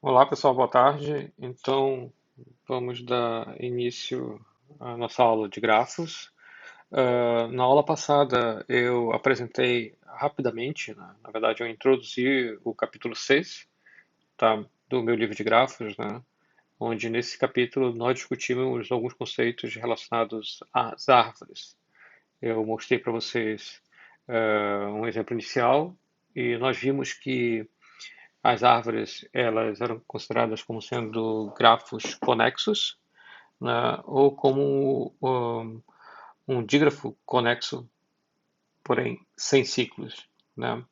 Olá pessoal, boa tarde. Então, vamos dar início à nossa aula de grafos. Na aula passada eu apresentei rapidamente, né? Na verdade eu introduzi o capítulo 6, tá, do meu livro de grafos, né? Onde nesse capítulo nós discutimos alguns conceitos relacionados às árvores. Eu mostrei para vocês um exemplo inicial e nós vimos que as árvores, elas eram consideradas como sendo grafos conexos, né, ou como um dígrafo conexo, porém sem ciclos, né?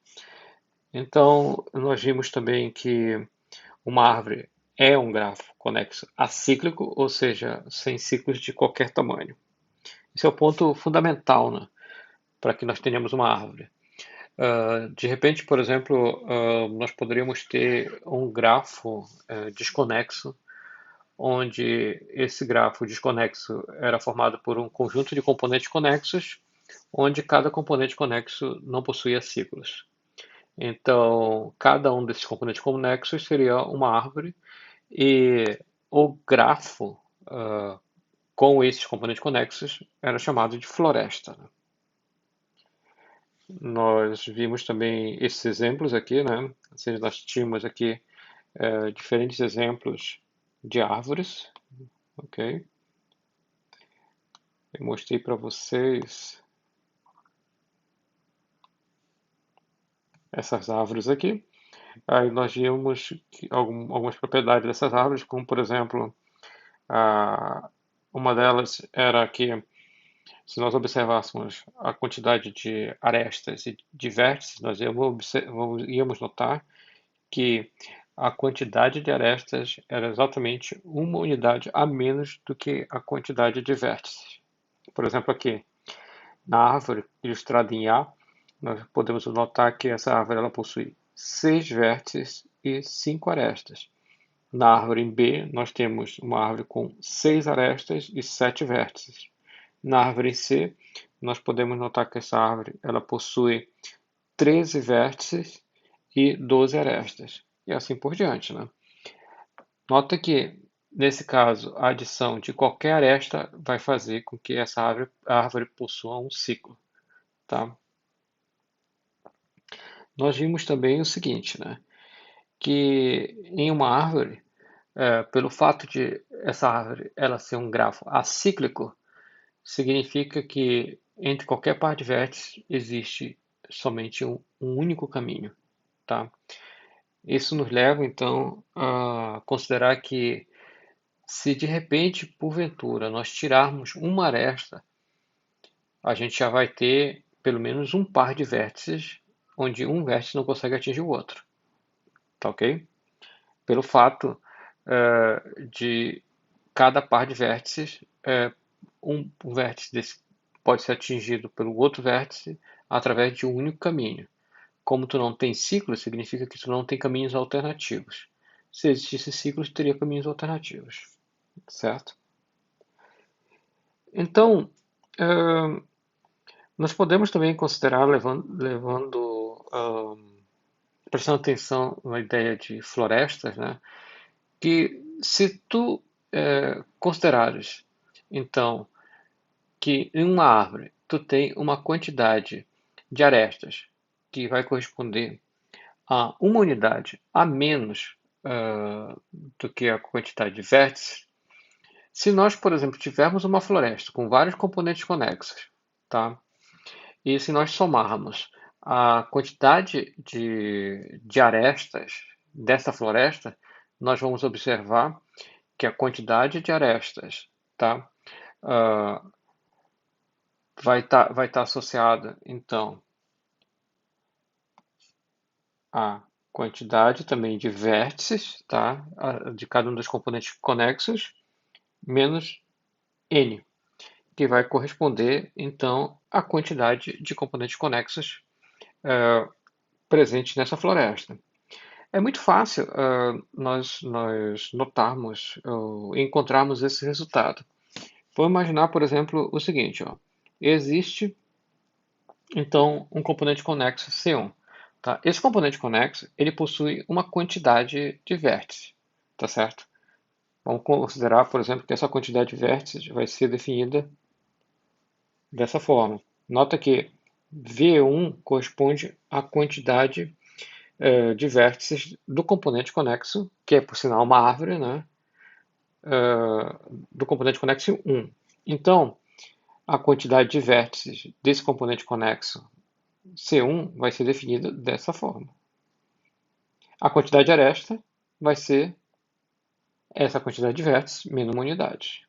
Então, nós vimos também que uma árvore é um grafo conexo acíclico, ou seja, sem ciclos de qualquer tamanho. Esse é o ponto fundamental, né, para que nós tenhamos uma árvore. De repente, por exemplo, nós poderíamos ter um grafo desconexo onde esse grafo desconexo era formado por um conjunto de componentes conexos, onde cada componente conexo não possuía ciclos. Então, cada um desses componentes conexos seria uma árvore, e o grafo com esses componentes conexos era chamado de floresta. Nós vimos também esses exemplos aqui, né? Ou seja, nós tínhamos aqui diferentes exemplos de árvores, ok? Eu mostrei para vocês essas árvores aqui. Aí nós vimos algumas propriedades dessas árvores, como por exemplo, a, uma delas era que se nós observássemos a quantidade de arestas e de vértices, nós íamos notar que a quantidade de arestas era exatamente uma unidade a menos do que a quantidade de vértices. Por exemplo, aqui, na árvore ilustrada em A, nós podemos notar que essa árvore ela possui 6 vértices e 5 arestas. Na árvore em B, nós temos uma árvore com 6 arestas e 7 vértices. Na árvore em C, nós podemos notar que essa árvore ela possui 13 vértices e 12 arestas. E assim por diante, né? Nota que, nesse caso, a adição de qualquer aresta vai fazer com que essa árvore possua um ciclo, tá? Nós vimos também o seguinte, né? Que em uma árvore, pelo fato de essa árvore ela ser um grafo acíclico, significa que entre qualquer par de vértices existe somente um único caminho, tá? Isso nos leva então a considerar que se de repente, porventura, nós tirarmos uma aresta, a gente já vai ter pelo menos um par de vértices onde um vértice não consegue atingir o outro, tá ok? Pelo fato de cada par de vértices, um vértice desse pode ser atingido pelo outro vértice através de um único caminho. Como tu não tem ciclos, significa que tu não tem caminhos alternativos. Se existisse ciclos, teria caminhos alternativos, certo? Então, nós podemos também considerar, prestando atenção na ideia de florestas, né, que se tu considerares, então, que em uma árvore tu tem uma quantidade de arestas que vai corresponder a uma unidade a menos do que a quantidade de vértices, se nós, por exemplo, tivermos uma floresta com vários componentes conexos, tá? E se nós somarmos a quantidade de arestas dessa floresta, nós vamos observar que a quantidade de arestas, tá? Ah, vai tá associada, então, à quantidade também de vértices, tá? De cada um dos componentes conexos, menos n, que vai corresponder, então, à quantidade de componentes conexos presentes nessa floresta. É muito fácil nós notarmos ou encontrarmos esse resultado. Vamos imaginar, por exemplo, o seguinte, ó. Existe, então, um componente conexo C1. Tá? Esse componente conexo ele possui uma quantidade de vértices. tá certo? Vamos considerar, por exemplo, que essa quantidade de vértices vai ser definida dessa forma. Nota que V1 corresponde à quantidade de vértices do componente conexo, que é, por sinal, uma árvore, né? Do componente conexo 1. Então, a quantidade de vértices desse componente conexo C1 vai ser definida dessa forma. A quantidade de aresta vai ser essa quantidade de vértices menos uma unidade.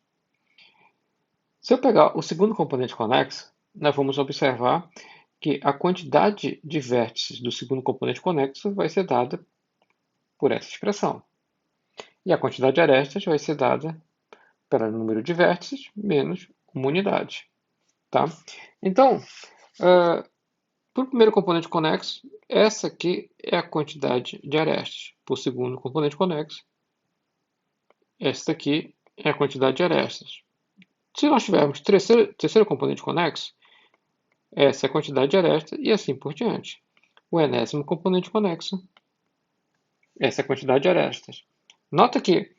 Se eu pegar o segundo componente conexo, nós vamos observar que a quantidade de vértices do segundo componente conexo vai ser dada por essa expressão. E a quantidade de arestas vai ser dada pelo número de vértices menos uma unidade. Tá? Então, para o primeiro componente conexo, essa aqui é a quantidade de arestas. Para o segundo componente conexo, esta aqui é a quantidade de arestas. Se nós tivermos terceiro componente conexo, essa é a quantidade de arestas e assim por diante. O enésimo componente conexo, essa é a quantidade de arestas. Nota que,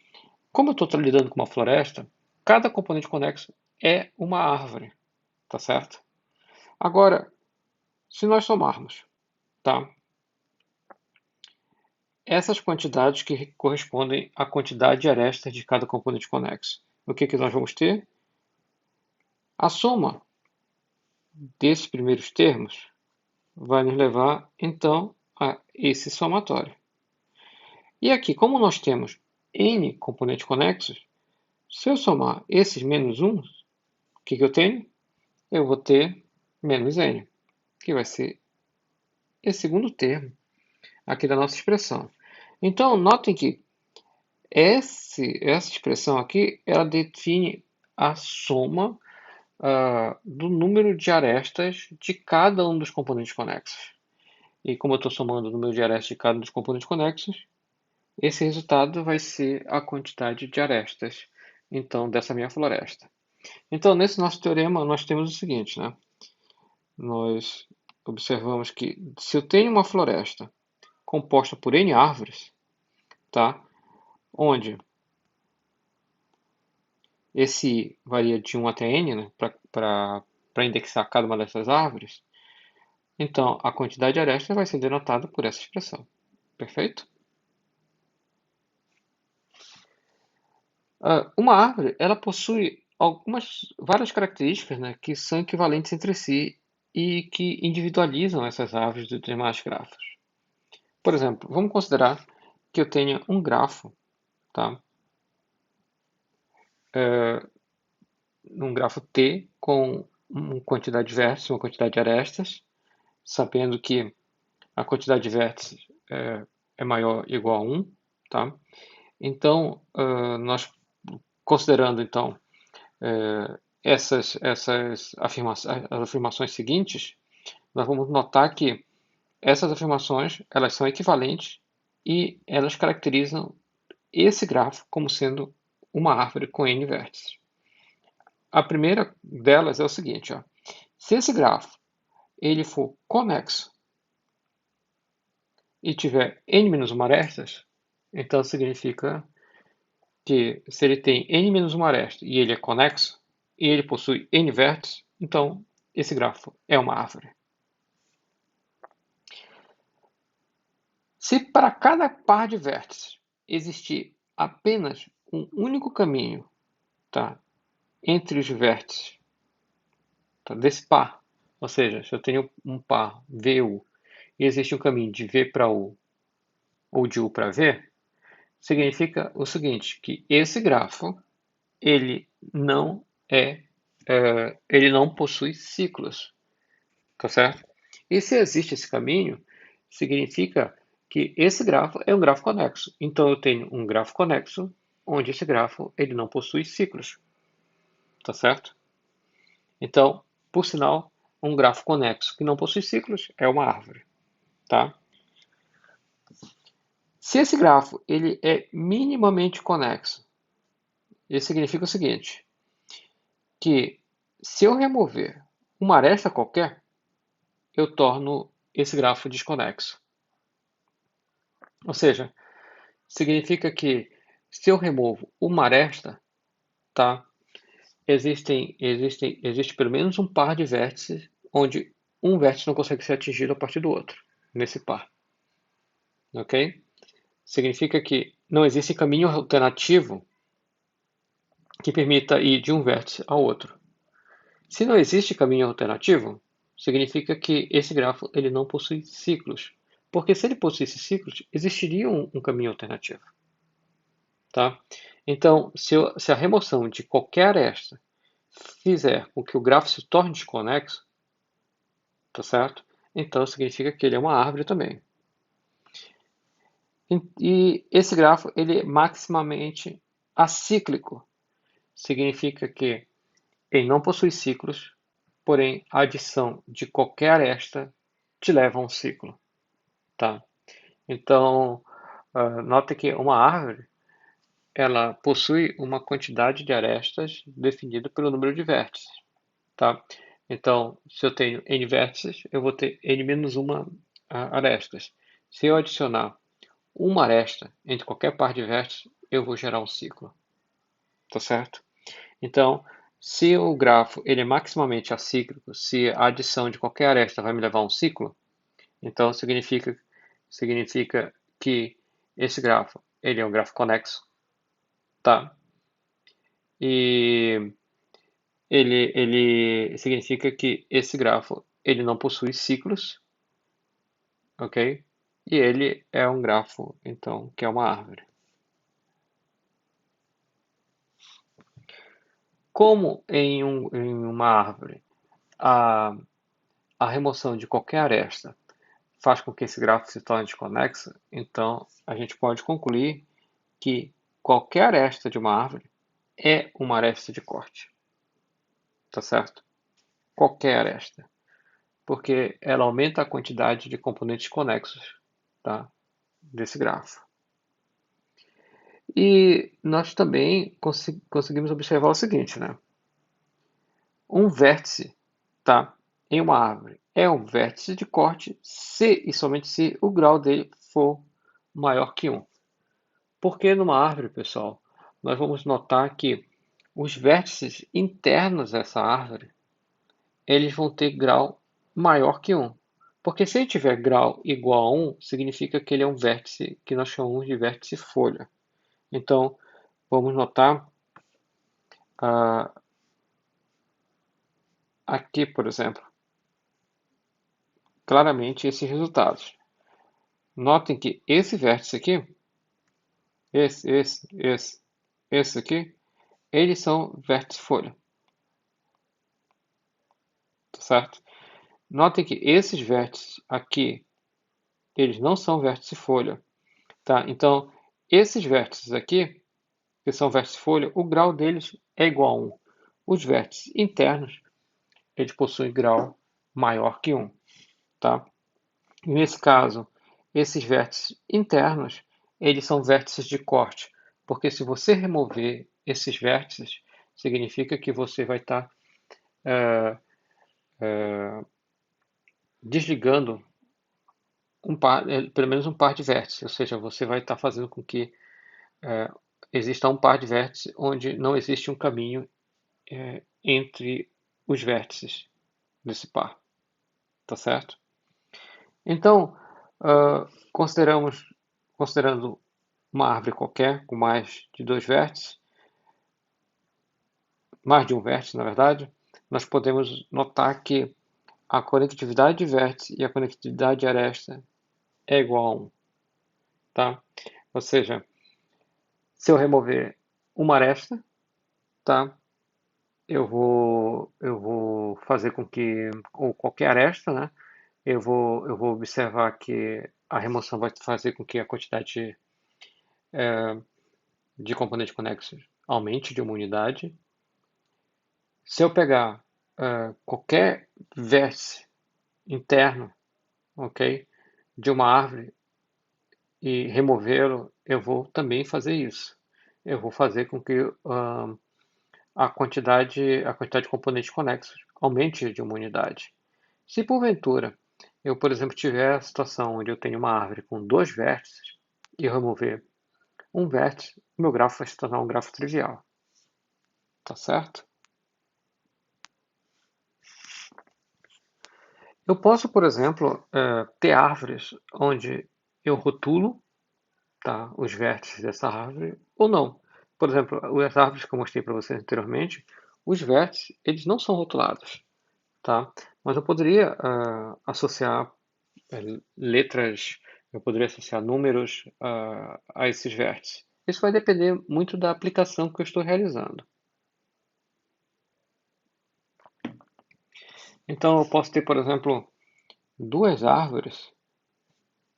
como eu estou lidando com uma floresta, cada componente conexo é uma árvore, tá certo? Agora, se nós somarmos, tá? Essas quantidades que correspondem à quantidade de arestas de cada componente conexo, o que nós vamos ter? A soma desses primeiros termos vai nos levar, então, a esse somatório. E aqui, como nós temos n componentes conexos, se eu somar esses menos 1, o que eu tenho? Eu vou ter menos n, que vai ser esse segundo termo aqui da nossa expressão. Então, notem que essa expressão aqui, ela define a soma do número de arestas de cada um dos componentes conexos. E como eu estou somando o número de arestas de cada um dos componentes conexos, esse resultado vai ser a quantidade de arestas, então, dessa minha floresta. Então, nesse nosso teorema, nós temos o seguinte, né? Nós observamos que se eu tenho uma floresta composta por N árvores, tá? Onde esse varia de 1 até N, né? Para indexar cada uma dessas árvores, então a quantidade de arestas vai ser denotada por essa expressão. Perfeito? Uma árvore, ela possui várias características, né, que são equivalentes entre si e que individualizam essas árvores dos demais grafos. Por exemplo, vamos considerar que eu tenha um grafo, tá? Um grafo T com uma quantidade de vértices, uma quantidade de arestas, sabendo que a quantidade de vértices é maior ou igual a 1, tá? Então, nós considerando então as afirmações seguintes, nós vamos notar que essas afirmações elas são equivalentes e elas caracterizam esse grafo como sendo uma árvore com n vértices. A primeira delas é o seguinte, ó. Se esse grafo ele for conexo e tiver n-1 arestas, então significa que se ele tem n-1 aresta e ele é conexo, e ele possui n vértices, então esse grafo é uma árvore. Se para cada par de vértices existir apenas um único caminho, tá, entre os vértices, tá, desse par, ou seja, se eu tenho um par VU e existe um caminho de V para U ou de U para V, significa o seguinte, que esse grafo ele não ele não possui ciclos, tá certo? E se existe esse caminho, significa que esse grafo é um grafo conexo. Então eu tenho um grafo conexo onde esse grafo ele não possui ciclos, tá certo? Então, por sinal, um grafo conexo que não possui ciclos é uma árvore, tá? Se esse grafo ele é minimamente conexo, isso significa o seguinte, que se eu remover uma aresta qualquer, eu torno esse grafo desconexo. Ou seja, significa que Se eu removo uma aresta, tá? Existe pelo menos um par de vértices onde um vértice não consegue ser atingido a partir do outro, nesse par, ok? Significa que não existe caminho alternativo que permita ir de um vértice ao outro. Se não existe caminho alternativo, significa que esse grafo ele não possui ciclos. Porque se ele possuísse ciclos, existiria um caminho alternativo. Tá? Então, se a remoção de qualquer aresta fizer com que o grafo se torne desconexo, tá certo? Então significa que ele é uma árvore também. E esse grafo ele é maximamente acíclico. Significa que ele não possui ciclos, porém a adição de qualquer aresta te leva a um ciclo. Tá? Então, nota que uma árvore ela possui uma quantidade de arestas definida pelo número de vértices. Tá? Então, se eu tenho n vértices, eu vou ter n menos uma arestas. Se eu adicionar uma aresta entre qualquer par de vértices, eu vou gerar um ciclo. Tá certo? Então, se o grafo ele é maximamente acíclico, se a adição de qualquer aresta vai me levar a um ciclo, então significa que esse grafo ele é um grafo conexo, tá? E ele significa que esse grafo ele não possui ciclos, ok? E ele é um grafo, então, que é uma árvore. Como em uma árvore a, a remoção de qualquer aresta faz com que esse gráfico se torne desconexo, então a gente pode concluir que qualquer aresta de uma árvore é uma aresta de corte, tá certo? Qualquer aresta, porque ela aumenta a quantidade de componentes conexos, tá? Desse grafo. E nós também conseguimos observar o seguinte, né? Um vértice, tá? Em uma árvore é um vértice de corte se e somente se o grau dele for maior que 1. Porque numa árvore, pessoal, nós vamos notar que os vértices internos dessa árvore, eles vão ter grau maior que 1. Porque se ele tiver grau igual a 1, significa que ele é um vértice que nós chamamos de vértice folha. Então, vamos notar aqui, por exemplo, claramente esses resultados. Notem que esse vértice aqui, esse aqui, eles são vértice folha, tá certo? Notem que esses vértices aqui, eles não são vértice folha, tá? Então, esses vértices aqui, que são vértice folha, o grau deles é igual a 1. Os vértices internos, eles possuem grau maior que 1, tá? E nesse caso, esses vértices internos, eles são vértices de corte, porque se você remover esses vértices, significa que você vai estar desligando pelo menos um par de vértices, ou seja, você vai estar fazendo com que exista um par de vértices onde não existe um caminho entre os vértices desse par, tá certo? Então, considerando uma árvore qualquer com mais de dois vértices, mais de um vértice, na verdade, nós podemos notar que a conectividade de vértice e a conectividade de aresta é igual a 1, tá? Ou seja, se eu remover uma aresta, tá? Eu vou fazer com que, ou qualquer aresta, né? Eu vou observar que a remoção vai fazer com que a quantidade de componentes conexos aumente de uma unidade. Se eu pegar qualquer vértice interno, ok, de uma árvore e removê-lo, eu vou também fazer isso. Eu vou fazer com que a quantidade de componentes conexos aumente de uma unidade. Se porventura eu, por exemplo, tiver a situação onde eu tenho uma árvore com dois vértices e eu remover um vértice, o meu grafo vai se tornar um grafo trivial. Tá certo? Eu posso, por exemplo, ter árvores onde eu rotulo, tá, os vértices dessa árvore ou não. Por exemplo, as árvores que eu mostrei para vocês anteriormente, os vértices, eles não são rotulados, tá? Mas eu poderia associar letras, eu poderia associar números a esses vértices. Isso vai depender muito da aplicação que eu estou realizando. Então, eu posso ter, por exemplo, duas árvores,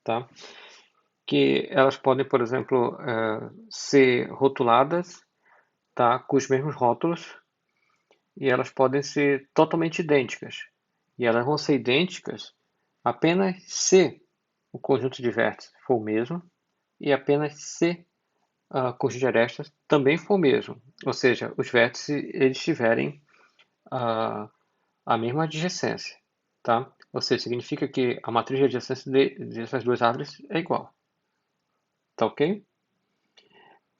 tá? Que elas podem, por exemplo, ser rotuladas, tá? Com os mesmos rótulos, e elas podem ser totalmente idênticas. E elas vão ser idênticas apenas se o conjunto de vértices for o mesmo e apenas se a conjunto de arestas também for o mesmo. Ou seja, os vértices eles tiverem a, a mesma adjacência. Tá? Ou seja, significa que a matriz de adjacência dessas duas árvores é igual. Tá ok?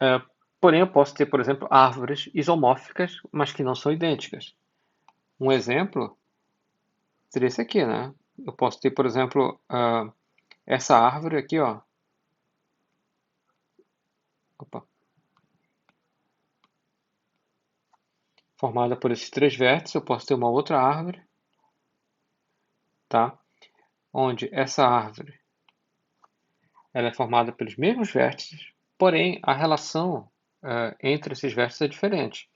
É, porém, eu posso ter, por exemplo, árvores isomórficas, mas que não são idênticas. Um exemplo seria esse aqui, né? Eu posso ter, por exemplo, essa árvore aqui, ó. Opa, formada por esses três vértices. Eu posso ter uma outra árvore, tá? Onde essa árvore ela é formada pelos mesmos vértices, porém a relação entre esses vértices é diferente.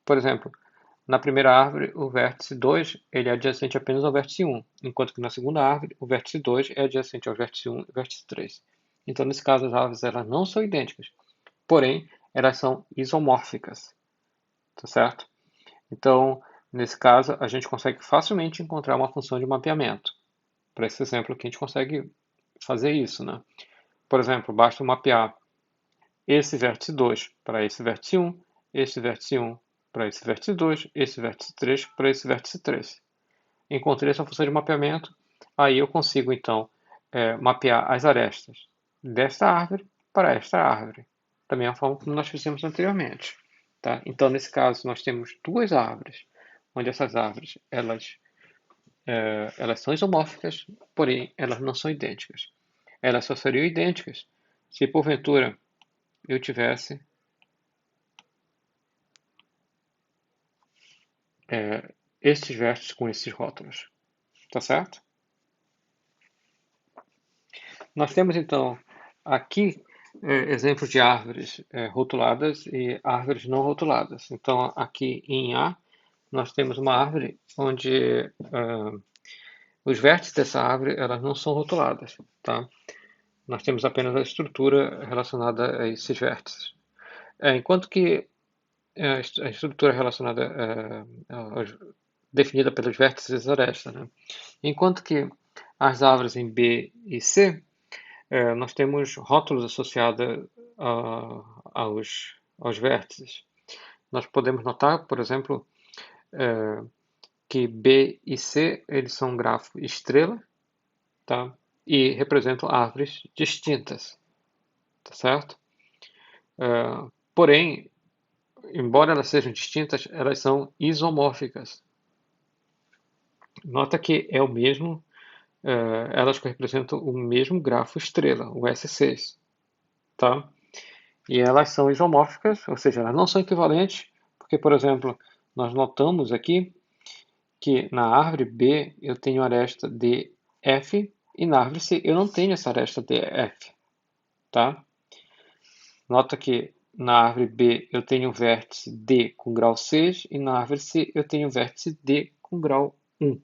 Por exemplo, na primeira árvore, o vértice 2 ele é adjacente apenas ao vértice 1, enquanto que na segunda árvore, o vértice 2 é adjacente ao vértice 1 e vértice 3. Então, nesse caso, as árvores elas não são idênticas, porém, elas são isomórficas, tá certo? Então, nesse caso, a gente consegue facilmente encontrar uma função de mapeamento. Para esse exemplo aqui, a gente consegue fazer isso, né? Por exemplo, basta mapear esse vértice 2 para esse vértice 1, esse vértice 1 para esse vértice 2, esse vértice 3 para esse vértice 3. Encontrei essa função de mapeamento, aí eu consigo então mapear as arestas desta árvore para esta árvore, da mesma forma como nós fizemos anteriormente. Tá? Então, nesse caso, nós temos duas árvores, onde essas árvores elas são isomórficas, porém elas não são idênticas. Elas só seriam idênticas se porventura eu tivesse estes vértices com esses rótulos. Tá certo? Nós temos então aqui exemplos de árvores rotuladas e árvores não rotuladas. Então, aqui em A, nós temos uma árvore onde os vértices dessa árvore elas não são rotuladas. Tá? Nós temos apenas a estrutura relacionada a esses vértices. Enquanto que a estrutura relacionada definida pelos vértices arestas, né? Enquanto que as árvores em B e C, nós temos rótulos associados aos vértices. Nós podemos notar, por exemplo, que B e C eles são um grafo estrela, tá? E representam árvores distintas, tá certo? Porém, embora elas sejam distintas, elas são isomórficas. Nota que é o mesmo, elas representam o mesmo grafo estrela, o S6, tá? E elas são isomórficas, ou seja, elas não são equivalentes, porque, por exemplo, nós notamos aqui que na árvore B eu tenho aresta DF e na árvore C eu não tenho essa aresta DF, tá? Nota que na árvore B eu tenho um vértice D com grau 6 e na árvore C eu tenho um vértice D com grau 1.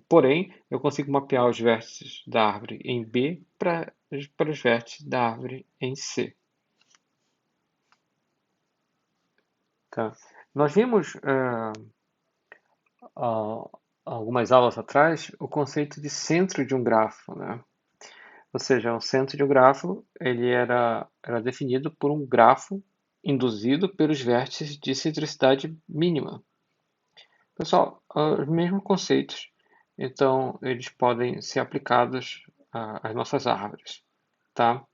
Porém, eu consigo mapear os vértices da árvore em B para os vértices da árvore em C. Tá? Nós vimos algumas aulas atrás o conceito de centro de um grafo, né? Ou seja, o centro de um grafo ele era definido por um grafo induzido pelos vértices de centricidade mínima. Pessoal, os mesmos conceitos, então eles podem ser aplicados às nossas árvores, tá?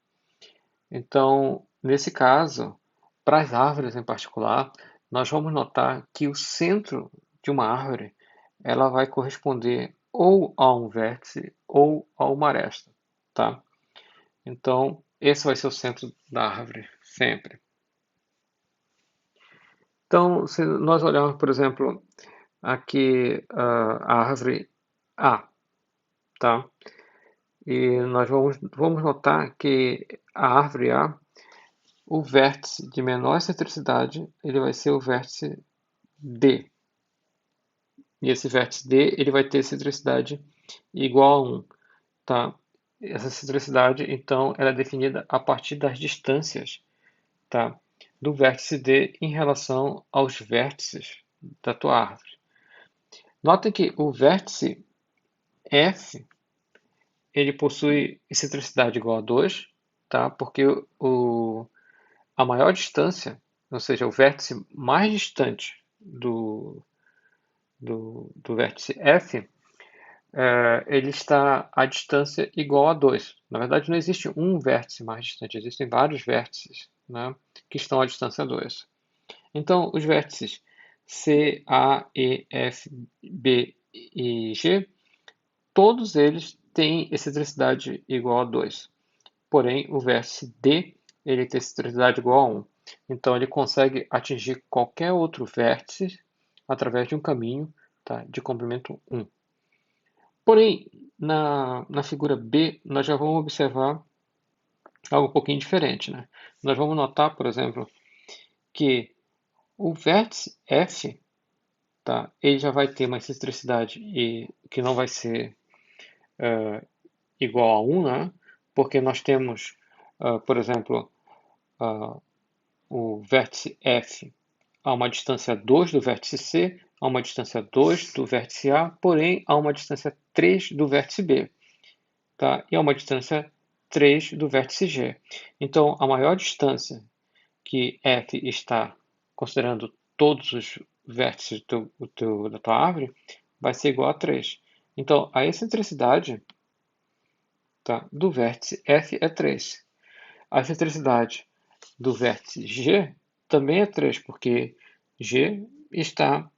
Então, nesse caso, para as árvores em particular, nós vamos notar que o centro de uma árvore ela vai corresponder ou a um vértice ou a uma aresta, tá? Então, esse vai ser o centro da árvore, sempre. Então, se nós olharmos, por exemplo, aqui a árvore A, tá? E nós vamos notar que a árvore A, o vértice de menor excentricidade, ele vai ser o vértice D. E esse vértice D, ele vai ter excentricidade igual a 1, tá? Essa excentricidade, então, ela é definida a partir das distâncias, tá? Do vértice D em relação aos vértices da tua árvore. Notem que o vértice F, ele possui excentricidade igual a 2, tá? Porque a maior distância, ou seja, o vértice mais distante do vértice F, ele está a distância igual a 2. Na verdade, não existe um vértice mais distante, existem vários vértices, né, que estão à distância 2. Então, os vértices C, A, E, F, B e G, todos eles têm excentricidade igual a 2. Porém, o vértice D, ele tem excentricidade igual a 1. Então, ele consegue atingir qualquer outro vértice através de um caminho, tá, de comprimento 1. Porém, na figura B, nós já vamos observar algo um pouquinho diferente, né? Nós vamos notar, por exemplo, que o vértice F, tá, ele já vai ter uma excentricidade que não vai ser igual a 1, né? Porque nós temos, por exemplo, uh, o vértice F a uma distância 2 do vértice C, a uma distância 2 do vértice A, porém a uma distância 3 do vértice B, tá? E a uma distância 3 do vértice G. Então, a maior distância que F está considerando todos os vértices da tua árvore vai ser igual a 3. Então, a excentricidade, tá, do vértice F é 3. A excentricidade do vértice G também é 3, porque G está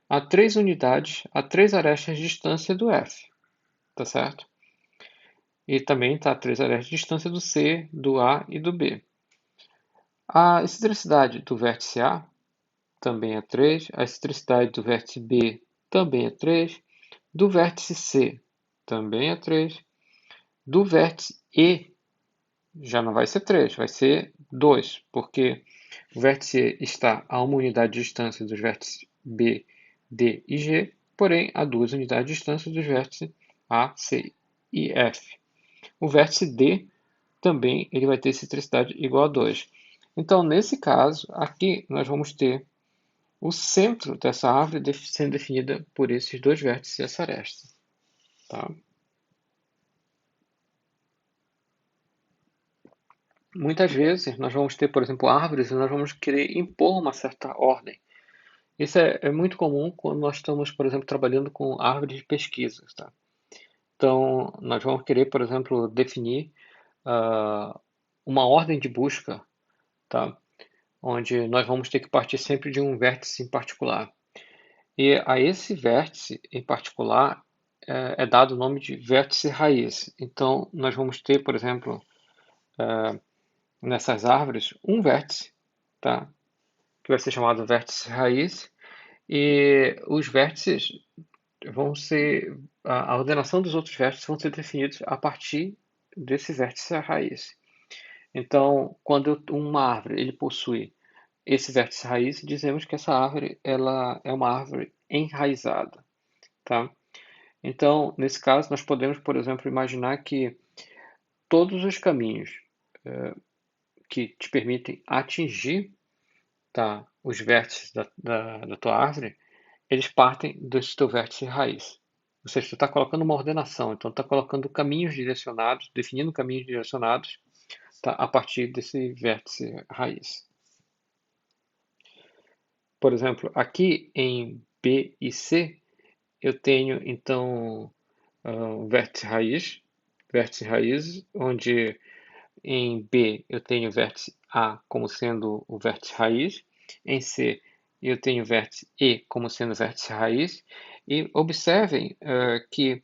a 3 unidades, a 3 arestas de distância do F, tá certo? E também está a 3 arestas de distância do C, do A e do B. A excentricidade do vértice A também é 3, a excentricidade do vértice B também é 3, do vértice C também é 3, do vértice E já não vai ser 3, vai ser 2, porque o vértice E está a uma unidade de distância dos vértices B, D e G, porém a 2 unidades de distância dos vértices A, C e F. O vértice D também ele vai ter excentricidade igual a 2. Então, nesse caso, aqui nós vamos ter o centro dessa árvore sendo definida por esses dois vértices dessa aresta. Tá? Muitas vezes nós vamos ter, por exemplo, árvores e nós vamos querer impor uma certa ordem. Isso é muito comum quando nós estamos, por exemplo, trabalhando com árvores de pesquisa. Tá? Então, nós vamos querer, por exemplo, definir uma ordem de busca, tá? Onde nós vamos ter que partir sempre de um vértice em particular. E a esse vértice em particular é dado o nome de vértice raiz. Então, nós vamos ter, por exemplo, nessas árvores, um vértice, tá? Que vai ser chamado vértice raiz, e os vértices vão ser, a ordenação dos outros vértices vão ser definidos a partir desse vértice raiz. Então, quando uma árvore ele possui esse vértice raiz, dizemos que essa árvore ela é uma árvore enraizada, tá? Então, nesse caso, nós podemos, por exemplo, imaginar que todos os caminhos que te permitem atingir, tá, os vértices da tua árvore, eles partem desse teu vértice raiz. Ou seja, tu está colocando uma ordenação, então está colocando caminhos direcionados, definindo caminhos direcionados, tá, a partir desse vértice raiz. Por exemplo, aqui em B e C, eu tenho então um vértice raiz, onde em B eu tenho o vértice A como sendo o vértice raiz, em C eu tenho o vértice E como sendo o vértice raiz, e observem que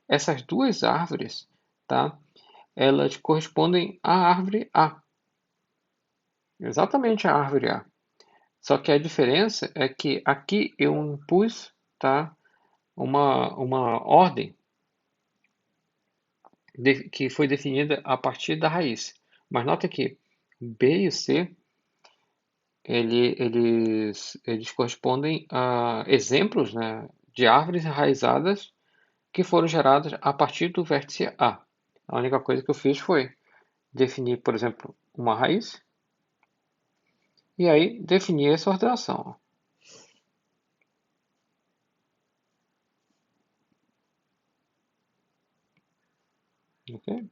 essas duas árvores, tá, elas correspondem à árvore A, exatamente à árvore A. Só que a diferença é que aqui eu impus, tá, uma ordem que foi definida a partir da raiz. Mas nota que B e C eles correspondem a exemplos, né, de árvores enraizadas que foram geradas a partir do vértice A. A única coisa que eu fiz foi definir, por exemplo, uma raiz e aí definir essa ordenação. Ok?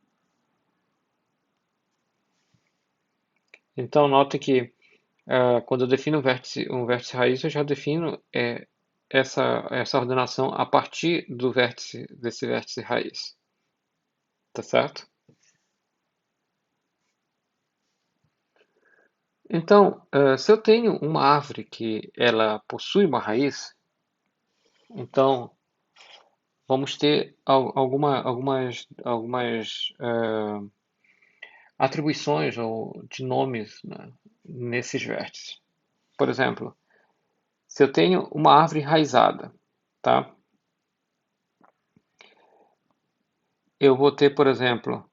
Então, nota que quando eu defino um vértice raiz, eu já defino essa ordenação a partir desse vértice raiz. Tá certo? Então, se eu tenho uma árvore que ela possui uma raiz, então vamos ter algumas atribuições ou de nomes, né, nesses vértices. Por exemplo, se eu tenho uma árvore enraizada, tá? Eu vou ter, por exemplo,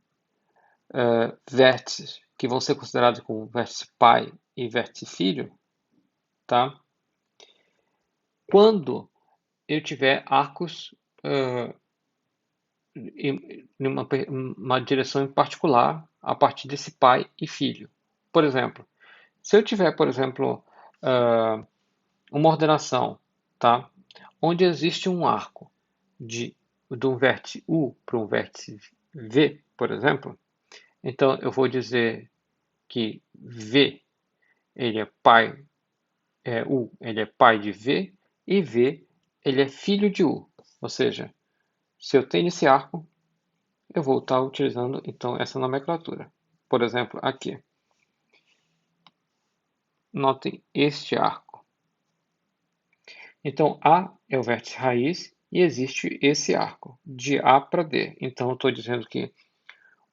vértices que vão ser considerados como vértice pai e vértice filho, tá? Quando eu tiver arcos em uma direção em particular a partir desse pai e filho. Por exemplo, se eu tiver, por exemplo, uma ordenação, tá? Onde existe um arco de um vértice U para um vértice V, por exemplo, então eu vou dizer que V ele é pai, U ele é pai de V e V ele é filho de U. Ou seja, se eu tenho esse arco, eu vou estar utilizando então essa nomenclatura. Por exemplo, aqui. Notem este arco. Então, A é o vértice raiz e existe esse arco, de A para D. Então, eu estou dizendo que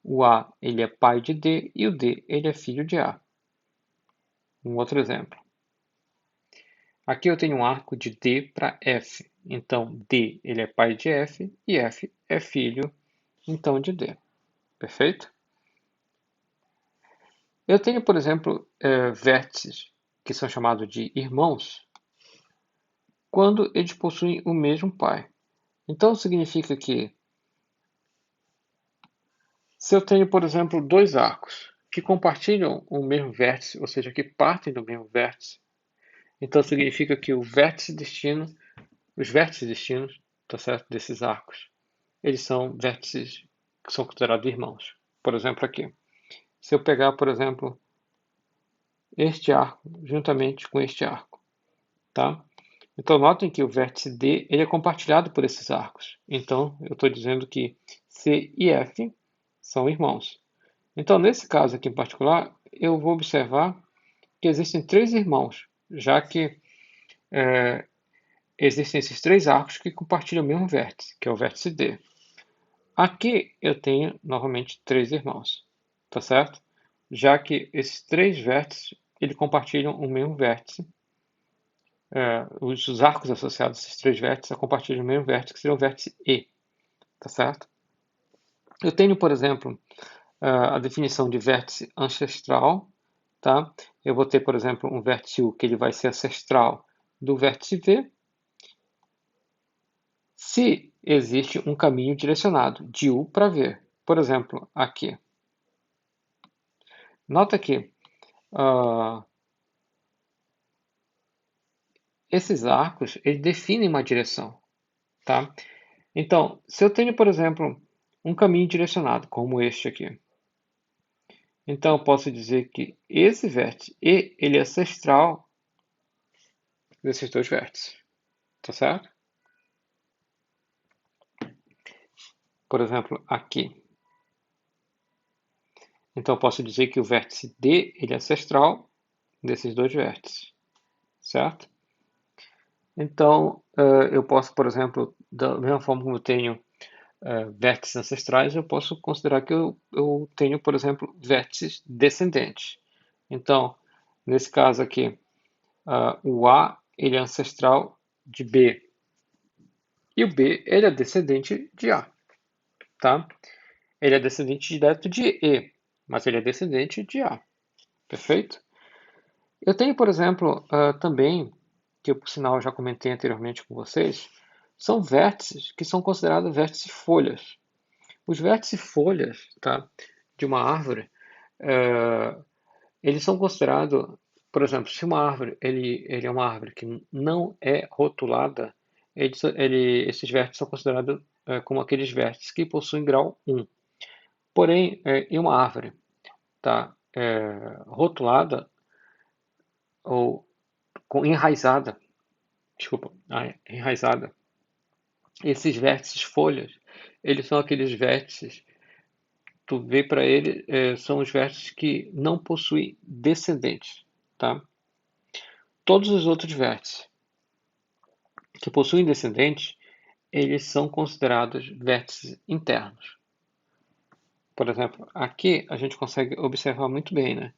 o A ele é pai de D e o D ele é filho de A. Um outro exemplo. Aqui eu tenho um arco de D para F. Então, D ele é pai de F e F é filho, então, de D. Perfeito? Eu tenho, por exemplo, vértices que são chamados de irmãos quando eles possuem o mesmo pai. Então, significa que se eu tenho, por exemplo, dois arcos que compartilham o mesmo vértice, ou seja, que partem do mesmo vértice, então significa que os vértices destinos, tá certo, desses arcos, eles são vértices que são considerados irmãos. Por exemplo, aqui. Se eu pegar, por exemplo, este arco juntamente com este arco, tá? Então notem que o vértice D ele é compartilhado por esses arcos. Então eu estou dizendo que C e F são irmãos. Então nesse caso aqui em particular, eu vou observar que existem três irmãos, já que existem esses três arcos que compartilham o mesmo vértice, que é o vértice D. Aqui eu tenho novamente três irmãos, tá certo? Já que esses três vértices eles compartilham o mesmo vértice, os arcos associados a esses três vértices compartilham o mesmo vértice, que seria o vértice E, tá certo? Eu tenho, por exemplo, a definição de vértice ancestral, tá? Eu vou ter, por exemplo, um vértice U que ele vai ser ancestral do vértice V, se existe um caminho direcionado de U para V. Por exemplo, aqui. Nota que esses arcos eles definem uma direção, tá? Então, se eu tenho, por exemplo, um caminho direcionado, como este aqui, então eu posso dizer que esse vértice E ele é ancestral desses dois vértices, tá certo? Por exemplo, aqui. Então, eu posso dizer que o vértice D ele é ancestral desses dois vértices, certo? Então, eu posso, por exemplo, da mesma forma como eu tenho vértices ancestrais, eu posso considerar que eu tenho, por exemplo, vértices descendentes. Então, nesse caso aqui, o A ele é ancestral de B e o B ele é descendente de A, tá? Ele é descendente direto de E, mas ele é descendente de A, perfeito? Eu tenho, por exemplo, também, que eu por sinal já comentei anteriormente com vocês, são vértices que são considerados vértices folhas. Os vértices folhas, tá, de uma árvore, eles são considerados, por exemplo, se uma árvore ele é uma árvore que não é rotulada, esses vértices são considerados como aqueles vértices que possuem grau 1. Porém, em uma árvore tá, rotulada ou enraizada, desculpa, enraizada, esses vértices folhas, eles são aqueles vértices, tu vê para ele, são os vértices que não possuem descendentes, tá? Todos os outros vértices que possuem descendentes, eles são considerados vértices internos. Por exemplo, aqui a gente consegue observar muito bem, né?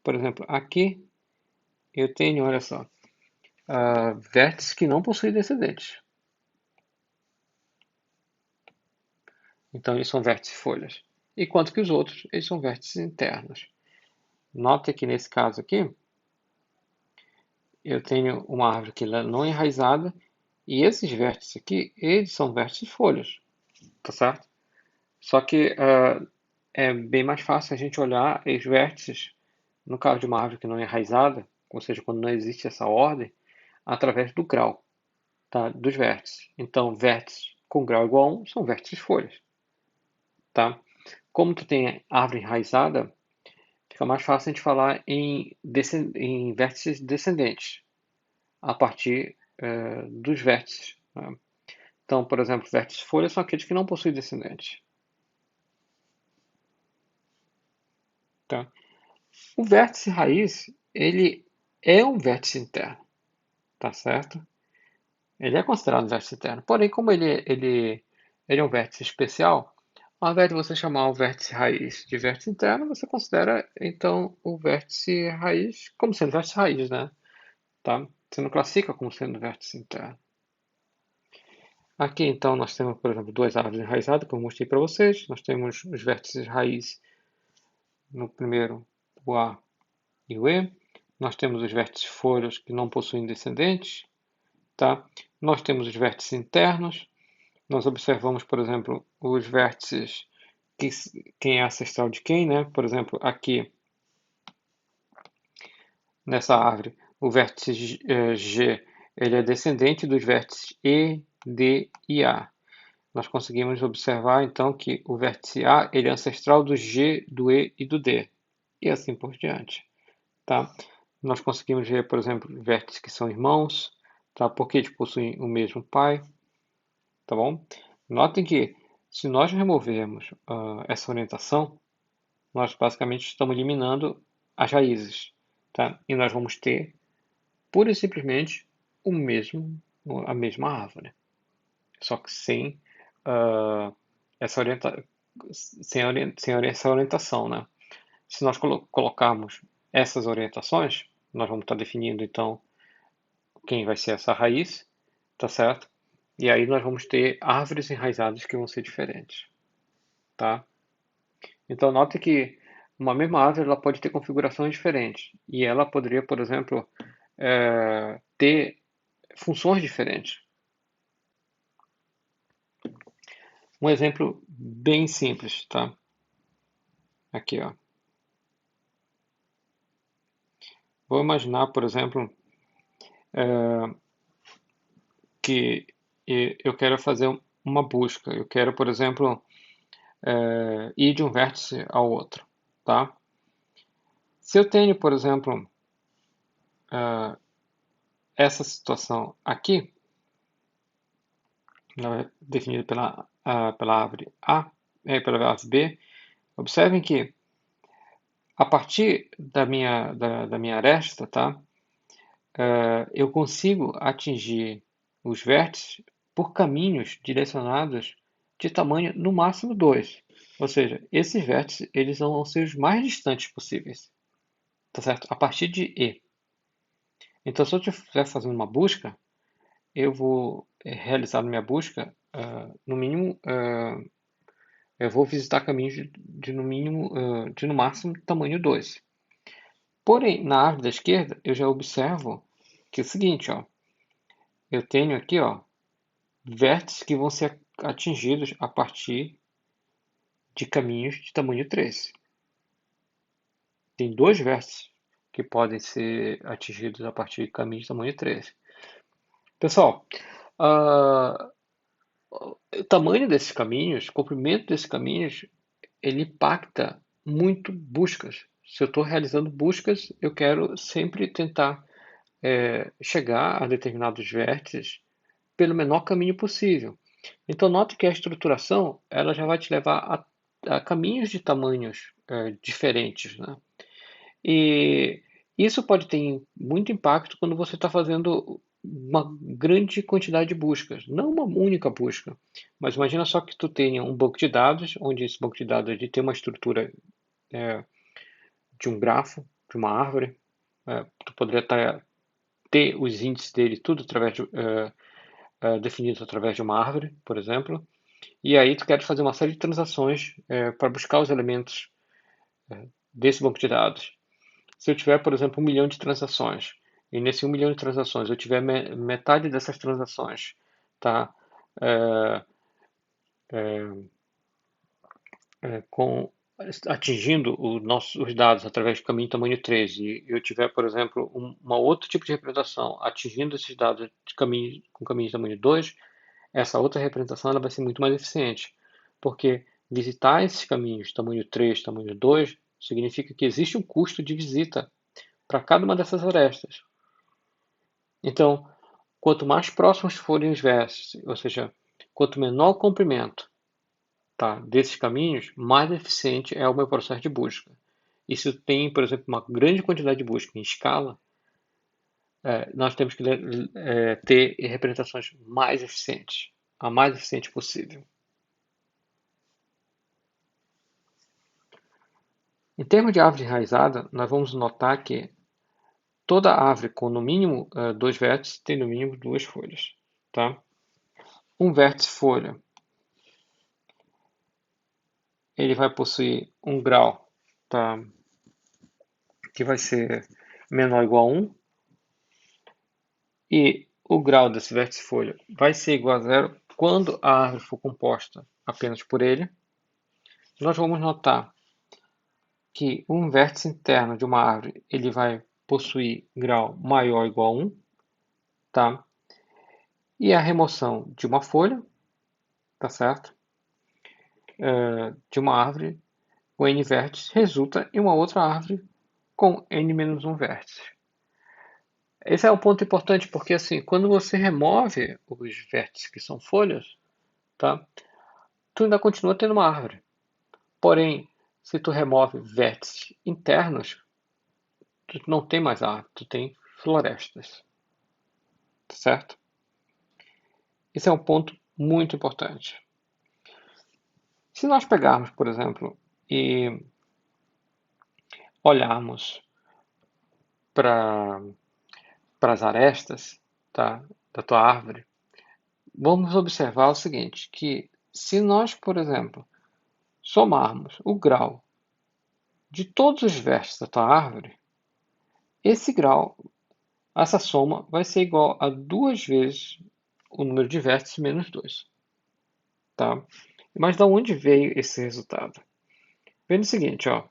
Por exemplo, aqui eu tenho, olha só, vértices que não possuem descendentes. Então, eles são vértices folhas. Enquanto que os outros, eles são vértices internos. Note que nesse caso aqui, eu tenho uma árvore que não é enraizada, e esses vértices aqui, eles são vértices folhas, tá certo? Só que é bem mais fácil a gente olhar os vértices, no caso de uma árvore que não é enraizada, ou seja, quando não existe essa ordem, através do grau, tá? Dos vértices. Então, vértices com grau igual a 1 são vértices folhas, tá? Como tu tem árvore enraizada, fica mais fácil a gente falar em vértices descendentes, a partir dos vértices, né? Então, por exemplo, vértices folha são aqueles que não possuem descendentes, tá? O vértice raiz, ele é um vértice interno, tá certo? Ele é considerado um vértice interno. Porém, como ele é um vértice especial, ao invés de você chamar o vértice raiz de vértice interno, você considera, então, o vértice raiz como sendo vértice raiz, né? Tá? Você não classifica como sendo vértice interno. Aqui, então, nós temos, por exemplo, duas árvores enraizadas, que eu mostrei para vocês. Nós temos os vértices raiz no primeiro, o A e o E. Nós temos os vértices folhas que não possuem descendentes. Tá? Nós temos os vértices internos. Nós observamos, por exemplo, os vértices, quem é ancestral de quem, né? Por exemplo, aqui, nessa árvore, o vértice G, ele é descendente dos vértices E, D e A. Nós conseguimos observar, então, que o vértice A ele é ancestral do G, do E e do D, e assim por diante. Tá? Nós conseguimos ver, por exemplo, vértices que são irmãos, tá? Porque eles possuem o mesmo pai, tá bom? Notem que, se nós removermos essa orientação, nós basicamente estamos eliminando as raízes, tá? E nós vamos ter, pura e simplesmente, a mesma árvore, só que sem essa essa orientação, né? Se nós colocarmos essas orientações, nós vamos estar definindo então quem vai ser essa raiz, tá certo? E aí nós vamos ter árvores enraizadas que vão ser diferentes, tá? Então note que uma mesma árvore ela pode ter configurações diferentes e ela poderia, por exemplo, ter funções diferentes. Um exemplo bem simples, tá? Aqui, ó. Vou imaginar, por exemplo, que eu quero fazer uma busca. Eu quero, por exemplo, ir de um vértice ao outro, tá? Se eu tenho, por exemplo, essa situação aqui, definida pela árvore A, pela árvore B, observem que A partir da minha aresta, tá? Eu consigo atingir os vértices por caminhos direcionados de tamanho no máximo 2. Ou seja, esses vértices eles vão ser os mais distantes possíveis, tá certo? A partir de E. Então, se eu estiver fazendo uma busca, eu vou realizar minha busca, no mínimo, eu vou visitar caminhos de no mínimo, de no máximo tamanho 2. Porém, na árvore da esquerda, eu já observo que é o seguinte, ó, eu tenho aqui, ó, vértices que vão ser atingidos a partir de caminhos de tamanho 3. Tem dois vértices que podem ser atingidos a partir de caminhos de tamanho 3. Pessoal, ah, o tamanho desses caminhos, o comprimento desses caminhos, ele impacta muito buscas. Se eu estou realizando buscas, eu quero sempre tentar chegar a determinados vértices pelo menor caminho possível. Então, note que a estruturação ela já vai te levar a caminhos de tamanhos diferentes, né? E isso pode ter muito impacto quando você está fazendo uma grande quantidade de buscas, não uma única busca. Mas imagina só que tu tenha um banco de dados, onde esse banco de dados ele tem uma estrutura é, de um grafo, de uma árvore. Tu poderia ter os índices dele tudo definidos através de uma árvore, por exemplo. E aí tu quer fazer uma série de transações para buscar os elementos desse banco de dados. Se eu tiver, por exemplo, 1 milhão de transações, e nesse 1 milhão de transações eu tiver metade dessas transações, tá, é, com, atingindo os dados através de caminho tamanho 3, e eu tiver, por exemplo, uma outro tipo de representação atingindo esses dados com caminho de tamanho 2, essa outra representação ela vai ser muito mais eficiente, porque visitar esses caminhos tamanho 3, tamanho 2, significa que existe um custo de visita para cada uma dessas arestas. Então, quanto mais próximos forem os vértices, ou seja, quanto menor o comprimento, tá, desses caminhos, mais eficiente é o meu processo de busca. E se eu tenho, por exemplo, uma grande quantidade de busca em escala, nós temos que ter representações mais eficientes, a mais eficiente possível. Em termos de árvore enraizada, nós vamos notar que toda árvore com no mínimo 2 vértices tem no mínimo 2 folhas. Tá? Um vértice folha ele vai possuir um grau, tá, que vai ser menor ou igual a 1, e o grau desse vértice folha vai ser igual a 0 quando a árvore for composta apenas por ele. Nós vamos notar que um vértice interno de uma árvore ele vai possuir grau maior ou igual a 1, tá? E a remoção de uma folha, tá certo? De uma árvore com n vértices resulta em uma outra árvore com n-1 vértices. Esse é um ponto importante porque assim, quando você remove os vértices que são folhas, tá? Tu ainda continua tendo uma árvore. Porém, se tu remove vértices internos, tu não tem mais árvore, tu tem florestas, certo? Esse é um ponto muito importante. Se nós pegarmos, por exemplo, e olharmos para as arestas, tá, da tua árvore, vamos observar o seguinte, que se nós, por exemplo, somarmos o grau de todos os vértices da tua árvore, esse grau, essa soma vai ser igual a 2 vezes o número de vértices menos 2. Tá? Mas da onde veio esse resultado? Vem o seguinte, ó.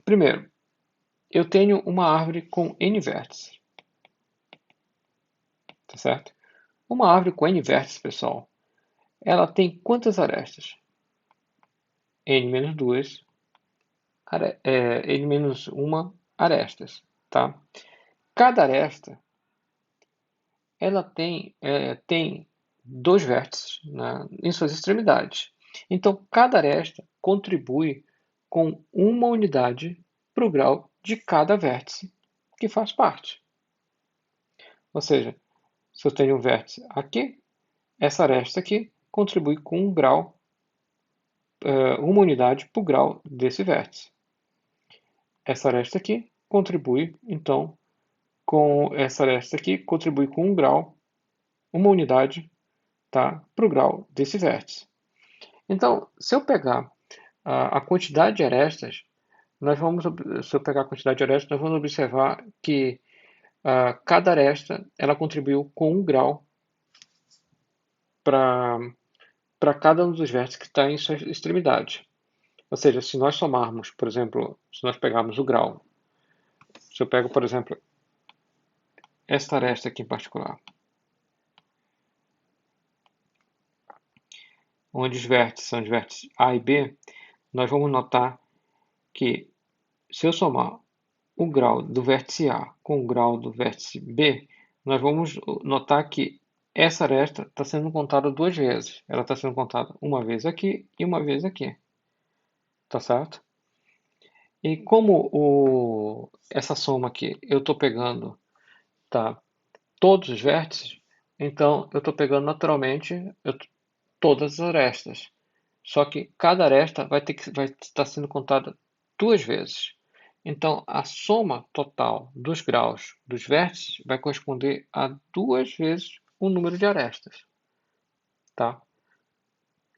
Primeiro, eu tenho uma árvore com n vértices, tá certo? Uma árvore com n vértices, pessoal, ela tem quantas arestas? N menos 2, N menos 1 arestas, tá? Cada aresta, ela tem 2 vértices, né, em suas extremidades. Então, cada aresta contribui com uma unidade para o grau de cada vértice que faz parte. Ou seja, se eu tenho um vértice aqui, essa aresta aqui contribui com um grau, uma unidade por grau desse vértice. Essa aresta aqui contribui, então, com essa aresta aqui, contribui com um grau, uma unidade, tá, para o grau desse vértice. Então, se eu pegar a quantidade de arestas, se eu pegar a quantidade de arestas, nós vamos observar que cada aresta ela contribuiu com um grau para cada um dos vértices que está em sua extremidade. Ou seja, se nós somarmos, por exemplo, se nós pegarmos o grau, se eu pego, por exemplo, esta aresta aqui em particular, onde os vértices são os vértices A e B, nós vamos notar que se eu somar o grau do vértice A com o grau do vértice B, nós vamos notar que essa aresta está sendo contada duas vezes. Ela está sendo contada uma vez aqui e uma vez aqui. Tá certo? E como essa soma aqui eu estou pegando, tá, todos os vértices, então eu estou pegando naturalmente todas as arestas. Só que cada aresta vai estar sendo contada duas vezes. Então, a soma total dos graus dos vértices vai corresponder a duas vezes o número de arestas, tá?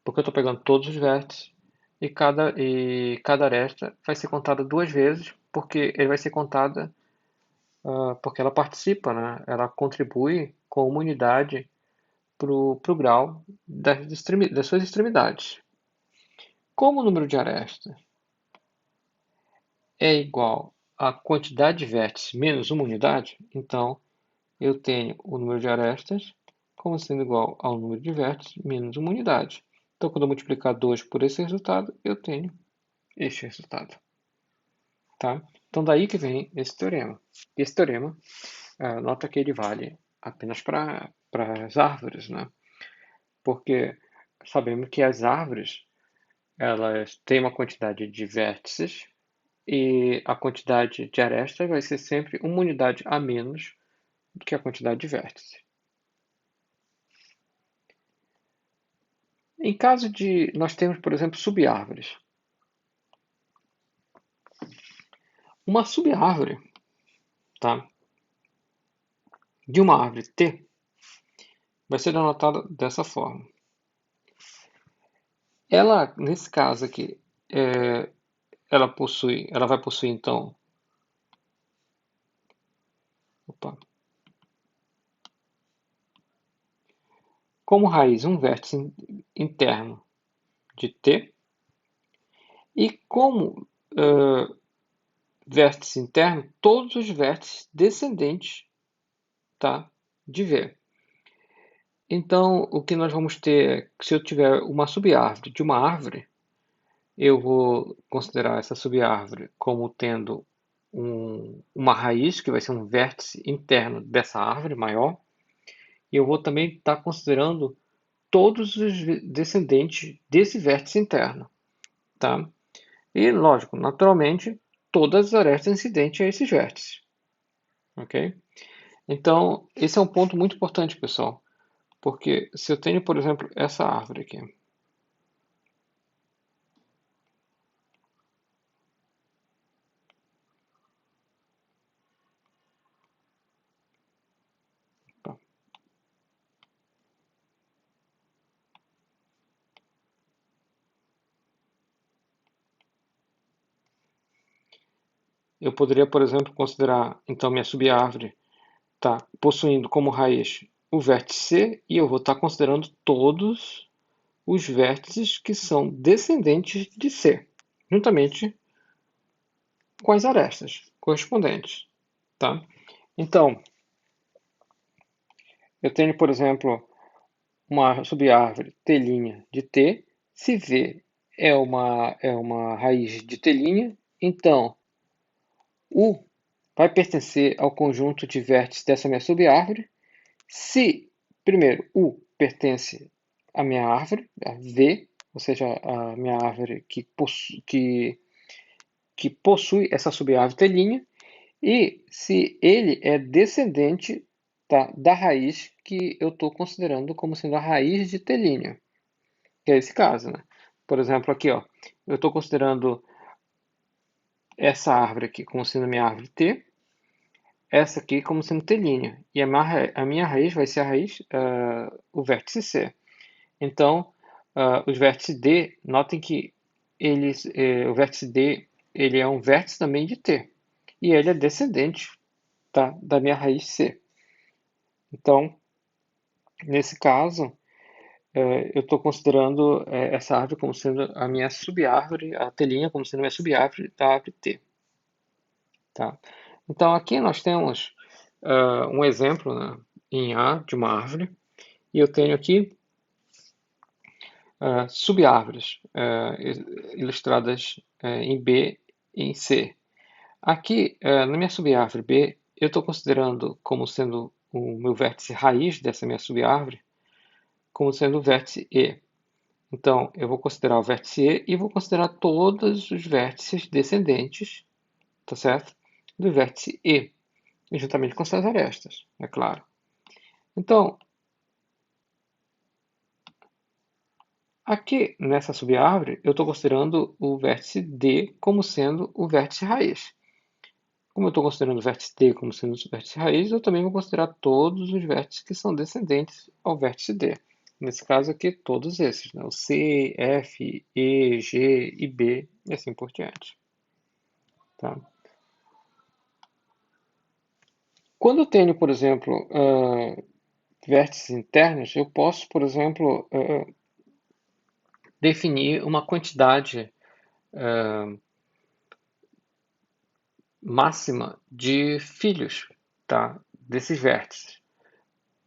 Porque eu estou pegando todos os vértices e cada aresta vai ser contada duas vezes, porque ele vai ser contada porque ela participa, né? Ela contribui com uma unidade para o grau das suas extremidades. Como o número de arestas é igual à quantidade de vértices menos uma unidade, então eu tenho o número de arestas como sendo igual ao número de vértices menos uma unidade. Então, quando eu multiplicar 2 por esse resultado, eu tenho este resultado. Tá? Então, daí que vem esse teorema. Esse teorema, nota que ele vale apenas para as árvores, né? Porque sabemos que as árvores elas têm uma quantidade de vértices e a quantidade de arestas vai ser sempre uma unidade a menos do que a quantidade de vértices. Em caso de nós temos, por exemplo, subárvores. Uma subárvore, tá, de uma árvore T vai ser denotada dessa forma. Ela, nesse caso aqui, ela vai possuir então, como raiz um vértice interno de T e como vértice interno todos os vértices descendentes, tá, de V. Então, o que nós vamos ter é que se eu tiver uma subárvore de uma árvore, eu vou considerar essa subárvore como tendo uma raiz, que vai ser um vértice interno dessa árvore maior, e eu vou também estar considerando todos os descendentes desse vértice interno, tá? E, lógico, naturalmente, todas as arestas incidentes a esses vértices, ok? Então, esse é um ponto muito importante, pessoal, porque se eu tenho, por exemplo, essa árvore aqui, tá? Eu poderia, por exemplo, considerar, então, minha subárvore tá possuindo como raiz o vértice C e eu vou estar considerando todos os vértices que são descendentes de C, juntamente com as arestas correspondentes, tá? Então, eu tenho, por exemplo, uma subárvore T' de T. Se V é uma raiz de T', então U vai pertencer ao conjunto de vértices dessa minha subárvore. Se, primeiro, U pertence à minha árvore, a V, ou seja, a minha árvore que que possui essa subárvore T' e se ele é descendente, tá, da raiz que eu estou considerando como sendo a raiz de T', que é esse caso, né? Por exemplo, aqui, ó, eu estou considerando essa árvore aqui como sendo a minha árvore T, essa aqui como sendo T', e a minha raiz vai ser a raiz, o vértice C. Então, os vértices D, notem que o vértice D ele é um vértice também de T, e ele é descendente, tá, da minha raiz C. Então, nesse caso, eu estou considerando essa árvore como sendo a minha subárvore, a T' como sendo a minha subárvore da árvore T. Tá? Então, aqui nós temos um exemplo, né, em A de uma árvore, e eu tenho aqui subárvores ilustradas em B e em C. Aqui, na minha subárvore B, eu estou considerando como sendo o meu vértice raiz dessa minha subárvore, como sendo o vértice E. Então, eu vou considerar o vértice E e vou considerar todos os vértices descendentes, tá certo? Do vértice E, juntamente com suas arestas, é claro. Então, aqui nessa subárvore, eu estou considerando o vértice D como sendo o vértice raiz. Como eu estou considerando o vértice D como sendo o vértice raiz, eu também vou considerar todos os vértices que são descendentes ao vértice D. Nesse caso aqui, todos esses, né? O C, F, E, G e B, e assim por diante. Tá? Quando eu tenho, por exemplo, vértices internos, eu posso, por exemplo, definir uma quantidade máxima de filhos, tá, desses vértices.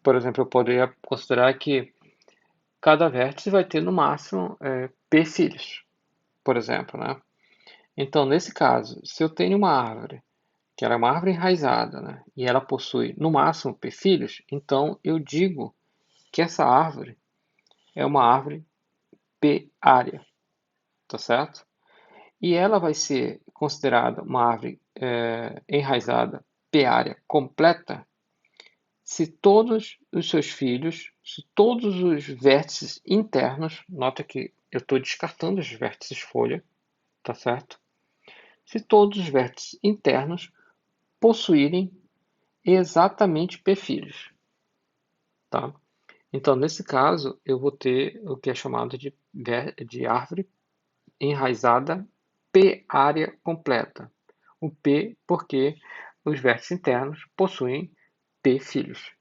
Por exemplo, eu poderia considerar que cada vértice vai ter no máximo P filhos, por exemplo, né? Então, nesse caso, se eu tenho uma árvore, que ela é uma árvore enraizada, né, e ela possui no máximo P filhos, então eu digo que essa árvore é uma árvore P-área, tá certo? E ela vai ser considerada uma árvore enraizada P-área completa se todos os seus filhos, se todos os vértices internos, nota que eu estou descartando os vértices folha, tá certo? Se todos os vértices internos possuírem exatamente P filhos, tá? Então, nesse caso, eu vou ter o que é chamado de árvore enraizada P-área completa. O P porque os vértices internos possuem P filhos,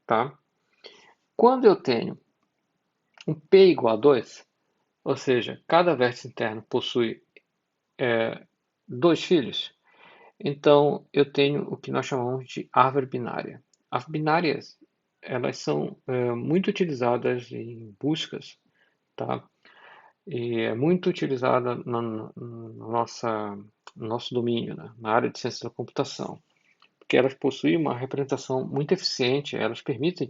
tá? Quando eu tenho um P igual a 2, ou seja, cada vértice interno possui dois filhos, então eu tenho o que nós chamamos de árvore binária. As binárias, elas são muito utilizadas em buscas, tá? E é muito utilizada no nosso domínio, né? Na área de ciência da computação, porque elas possuem uma representação muito eficiente, elas permitem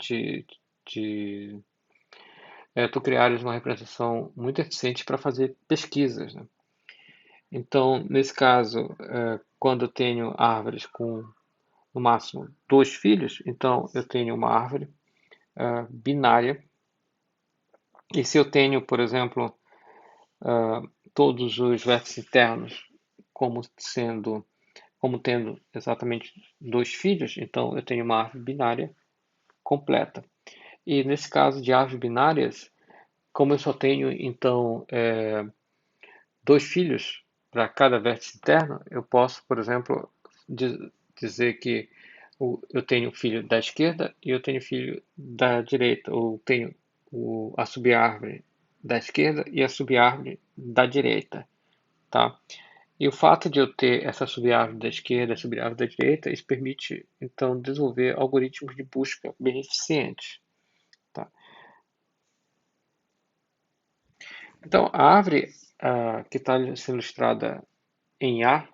tu criares uma representação muito eficiente para fazer pesquisas, né? Então, nesse caso, quando eu tenho árvores com no máximo dois filhos, então eu tenho uma árvore binária. E se eu tenho, por exemplo, todos os vértices internos como como tendo exatamente dois filhos, então eu tenho uma árvore binária completa. E nesse caso de árvores binárias, como eu só tenho então dois filhos para cada vértice interno, eu posso, por exemplo, dizer que eu tenho filho da esquerda e eu tenho filho da direita, ou tenho a subárvore da esquerda e a subárvore da direita, tá? E o fato de eu ter essa subárvore da esquerda e a subárvore da direita, isso permite, então, desenvolver algoritmos de busca bem eficientes, tá? Então, a árvore que está sendo ilustrada em A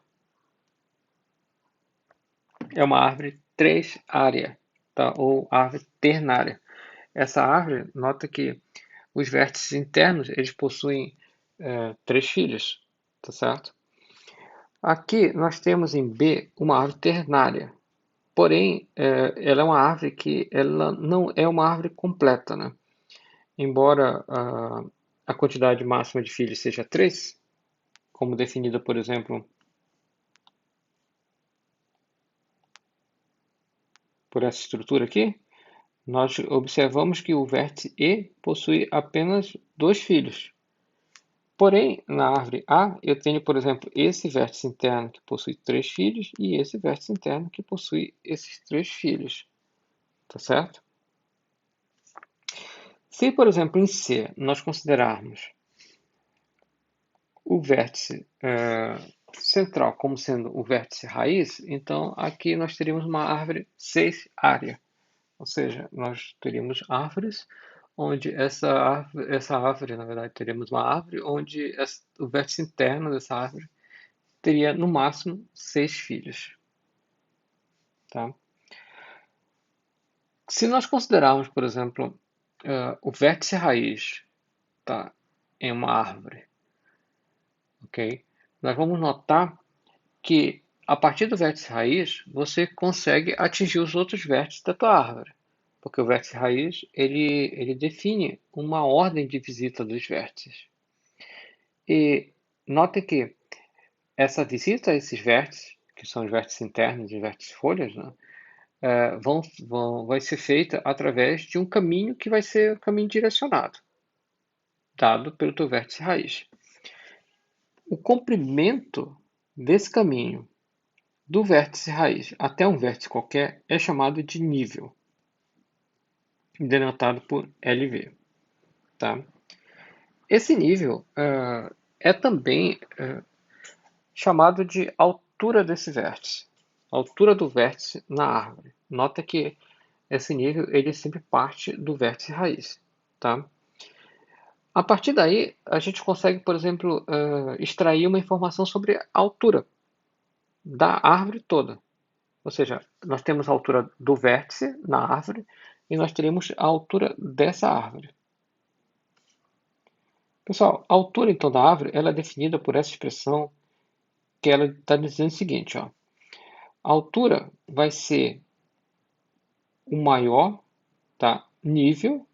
é uma árvore três-área, tá? Ou árvore ternária. Essa árvore, nota que os vértices internos eles possuem três filhos, tá certo? Aqui nós temos em B uma árvore ternária. Porém, ela é uma árvore que ela não é uma árvore completa, né? Embora a quantidade máxima de filhos seja 3, como definida, por exemplo, por essa estrutura aqui, nós observamos que o vértice E possui apenas 2 filhos. Porém, na árvore A, eu tenho, por exemplo, esse vértice interno que possui 3 filhos e esse vértice interno que possui esses 3 filhos. Tá certo? Se, por exemplo, em C nós considerarmos o vértice central como sendo o vértice raiz, então aqui nós teríamos uma árvore 6-área. Ou seja, nós teríamos árvores onde essa árvore, na verdade, teríamos uma árvore onde o vértice interno dessa árvore teria no máximo 6 filhos. Tá? Se nós considerarmos, por exemplo, o vértice raiz, tá, em uma árvore, ok? Nós vamos notar que a partir do vértice raiz você consegue atingir os outros vértices da tua árvore, porque o vértice raiz ele define uma ordem de visita dos vértices. E note que essa visita a esses vértices, que são os vértices internos e os vértices folhas, né, vai ser feita através de um caminho que vai ser um caminho direcionado, dado pelo teu vértice raiz. O comprimento desse caminho do vértice raiz até um vértice qualquer é chamado de nível, denotado por LV. Tá? Esse nível é também chamado de altura desse vértice, altura do vértice na árvore. Nota que esse nível ele sempre parte do vértice raiz. Tá? A partir daí, a gente consegue, por exemplo, extrair uma informação sobre a altura da árvore toda. Ou seja, nós temos a altura do vértice na árvore e nós teremos a altura dessa árvore. Pessoal, a altura então da árvore ela é definida por essa expressão que ela está dizendo o seguinte, ó. A altura vai ser o maior, tá, nível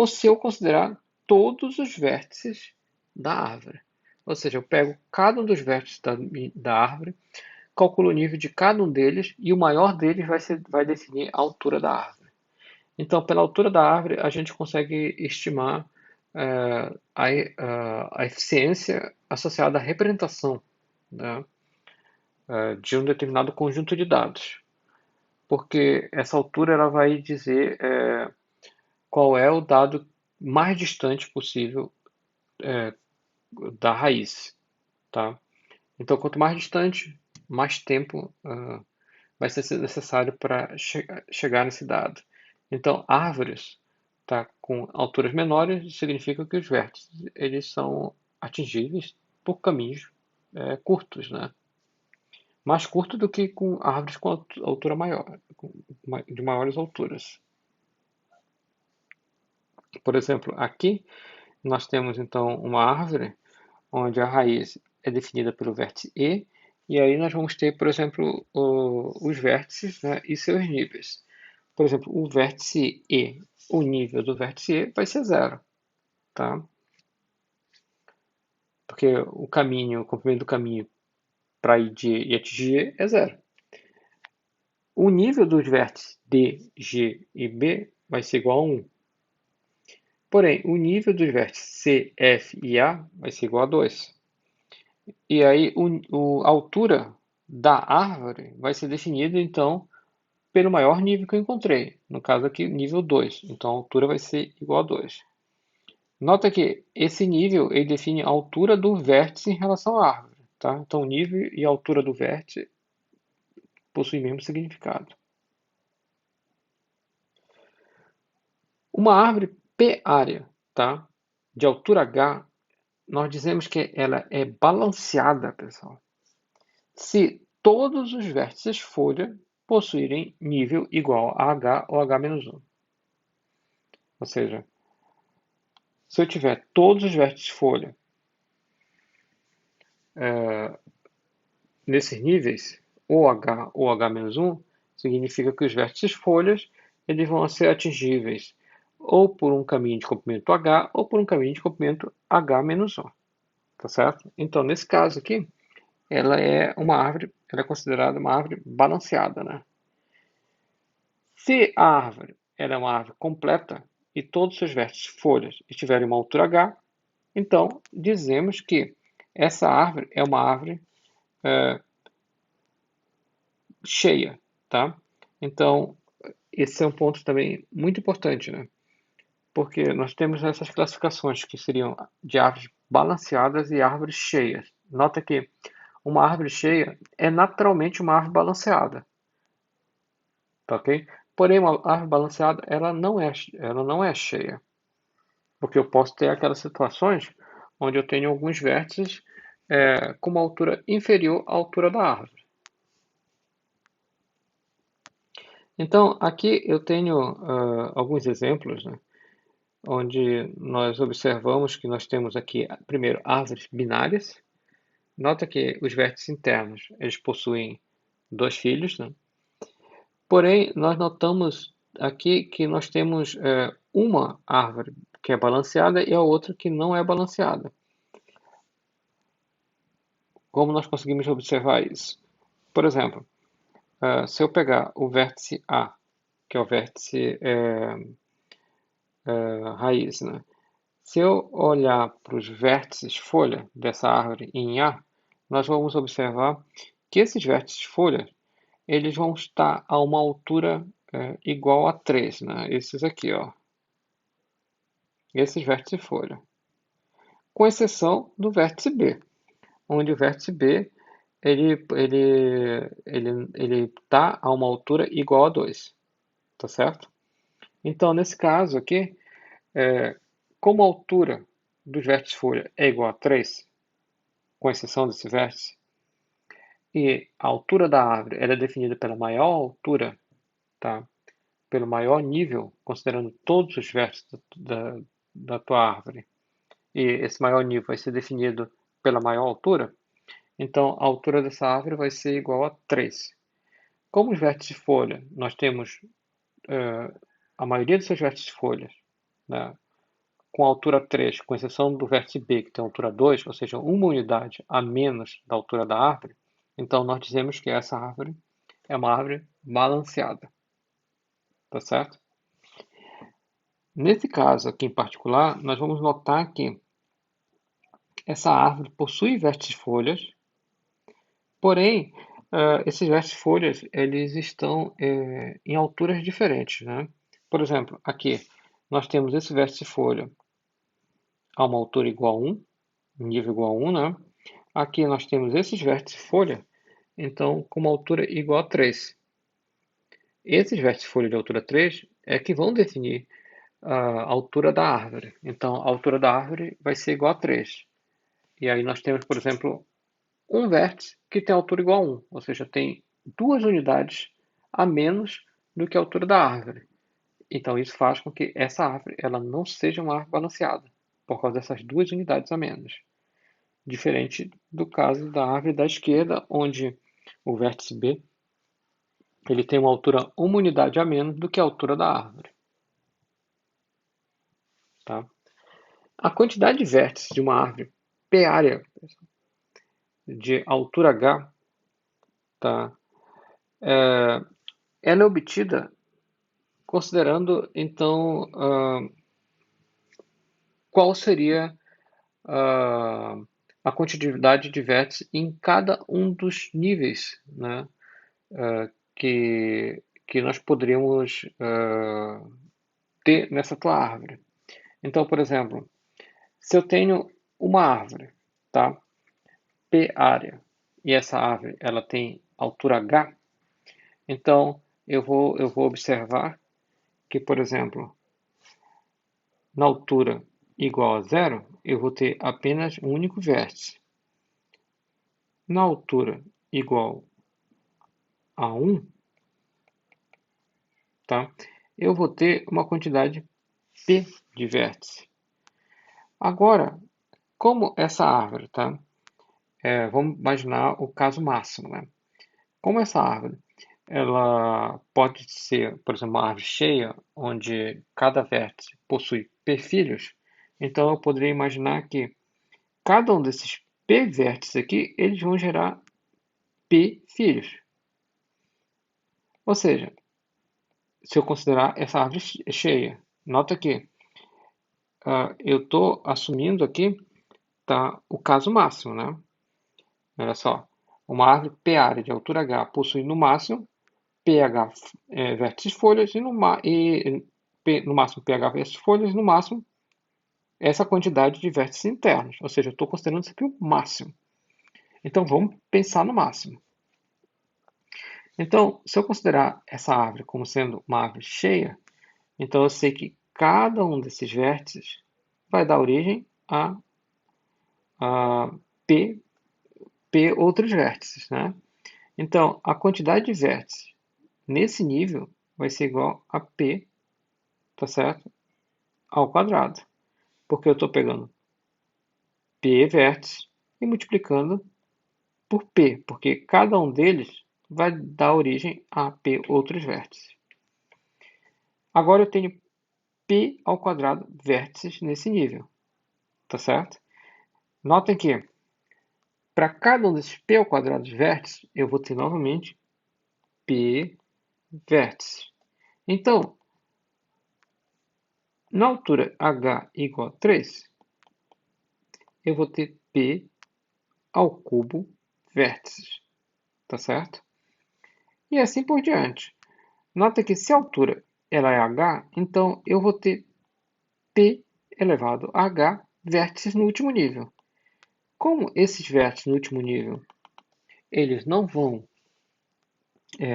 se eu considerar todos os vértices da árvore. Ou seja, eu pego cada um dos vértices da árvore, calculo o nível de cada um deles e o maior deles vai definir a altura da árvore. Então, pela altura da árvore, a gente consegue estimar a eficiência associada à representação, né, de um determinado conjunto de dados. Porque essa altura ela vai dizer qual é o dado mais distante possível da raiz. Tá? Então, quanto mais distante, mais tempo vai ser necessário para chegar nesse dado. Então, árvores, tá, com alturas menores significa que os vértices eles são atingíveis por caminhos curtos, né? Mais curto do que com árvores com altura maior, de maiores alturas. Por exemplo, aqui nós temos então uma árvore onde a raiz é definida pelo vértice e aí nós vamos ter, por exemplo, os vértices, né, e seus níveis. Por exemplo, o vértice E, o nível do vértice E vai ser 0, tá? Porque o comprimento do caminho para ir de E e atingir E é 0. O nível dos vértices D, G e B vai ser igual a 1. Porém, o nível dos vértices C, F e A vai ser igual a 2. E aí a altura da árvore vai ser definida, então, pelo maior nível que eu encontrei. No caso aqui, nível 2. Então, a altura vai ser igual a 2. Nota que esse nível ele define a altura do vértice em relação à árvore. Tá? Então, o nível e a altura do vértice possuem o mesmo significado. Uma árvore p-área, tá? De altura h, nós dizemos que ela é balanceada, pessoal, se todos os vértices folha possuírem nível igual a h ou h-1. Ou seja, se eu tiver todos os vértices folha nesses níveis, OH ou H-1, significa que os vértices folhas eles vão ser atingíveis ou por um caminho de comprimento H ou por um caminho de comprimento H-1, tá certo? Então, nesse caso aqui, ela é uma árvore, ela é considerada uma árvore balanceada, né? Se a árvore ela é uma árvore completa e todos os seus vértices folhas estiverem em uma altura H, então dizemos que essa árvore é uma árvore cheia, tá? Então, esse é um ponto também muito importante, né? Porque nós temos essas classificações que seriam de árvores balanceadas e árvores cheias. Nota que uma árvore cheia é naturalmente uma árvore balanceada, tá ok? Porém, uma árvore balanceada ela não é cheia, porque eu posso ter aquelas situações onde eu tenho alguns vértices com uma altura inferior à altura da árvore. Então, aqui eu tenho alguns exemplos, né, onde nós observamos que nós temos aqui, primeiro, árvores binárias. Nota que os vértices internos, eles possuem dois filhos, né? Porém, nós notamos aqui que nós temos uma árvore que é balanceada e a outra que não é balanceada. Como nós conseguimos observar isso? Por exemplo, se eu pegar o vértice A, que é o vértice raiz, né? Se eu olhar para os vértices folha dessa árvore em A, nós vamos observar que esses vértices folha eles vão estar a uma altura igual a 3, né? Esses aqui, ó. Esses vértices folha. Com exceção do vértice B, onde o vértice B ele está a uma altura igual a 2, tá certo? Então, nesse caso aqui, como a altura dos vértices folha é igual a 3, com exceção desse vértice, e a altura da árvore ela é definida pela maior altura, tá? Pelo maior nível, considerando todos os vértices da tua árvore, e esse maior nível vai ser definido pela maior altura, então a altura dessa árvore vai ser igual a 3. Como os vértices de folha, nós temos a maioria dos seus vértices de folhas, né, com altura 3, com exceção do vértice B, que tem altura 2, ou seja, uma unidade a menos da altura da árvore, então nós dizemos que essa árvore é uma árvore balanceada, tá certo? Nesse caso aqui em particular, nós vamos notar que essa árvore possui vértices folhas, porém, esses vértices folhas eles estão em alturas diferentes, né? Por exemplo, aqui nós temos esse vértice folha a uma altura igual a 1, nível igual a 1, né? Aqui nós temos esses vértices folha, então com uma altura igual a 3. Esses vértices folha de altura 3 é que vão definir a altura da árvore. Então, a altura da árvore vai ser igual a 3. E aí nós temos, por exemplo, um vértice que tem altura igual a 1, ou seja, tem duas unidades a menos do que a altura da árvore. Então, isso faz com que essa árvore ela não seja uma árvore balanceada, por causa dessas duas unidades a menos. Diferente do caso da árvore da esquerda, onde o vértice B ele tem uma altura uma unidade a menos do que a altura da árvore. Tá? A quantidade de vértices de uma árvore P-área de altura H, tá? Ela é obtida considerando, então, qual seria a quantidade de vértices em cada um dos níveis, né, que nós poderíamos ter nessa tua árvore. Então, por exemplo, se eu tenho uma árvore, tá? P área, e essa árvore ela tem altura H, então eu vou observar que, por exemplo, na altura igual a zero, eu vou ter apenas um único vértice. Na altura igual a 1, tá? Eu vou ter uma quantidade P de vértice. Agora, como essa árvore, tá? Vamos imaginar o caso máximo, né? Como essa árvore, ela pode ser, por exemplo, uma árvore cheia, onde cada vértice possui p filhos, então eu poderia imaginar que cada um desses p vértices aqui, eles vão gerar p filhos. Ou seja, se eu considerar essa árvore cheia, nota que eu estou assumindo aqui, tá, o caso máximo, né? Olha só, uma árvore p-área de altura h possui no máximo pH vértices folhas e no máximo pH vértices folhas, no máximo essa quantidade de vértices internos. Ou seja, eu estou considerando isso aqui o máximo. Então vamos pensar no máximo. Então, se eu considerar essa árvore como sendo uma árvore cheia, então eu sei que cada um desses vértices vai dar origem a P outros vértices, né? Então, a quantidade de vértices nesse nível vai ser igual a P, tá certo? Ao quadrado. Porque eu estou pegando P vértices e multiplicando por P, porque cada um deles vai dar origem a P outros vértices. Agora eu tenho P ao quadrado vértices nesse nível, tá certo? Notem que para cada um desses P ao quadrado de vértices, eu vou ter novamente P vértices. Então, na altura h igual a 3, eu vou ter P ao cubo vértices, tá certo? E assim por diante. Nota que se a altura ela é h, então eu vou ter p elevado a h vértices no último nível. Como esses vértices no último nível eles não vão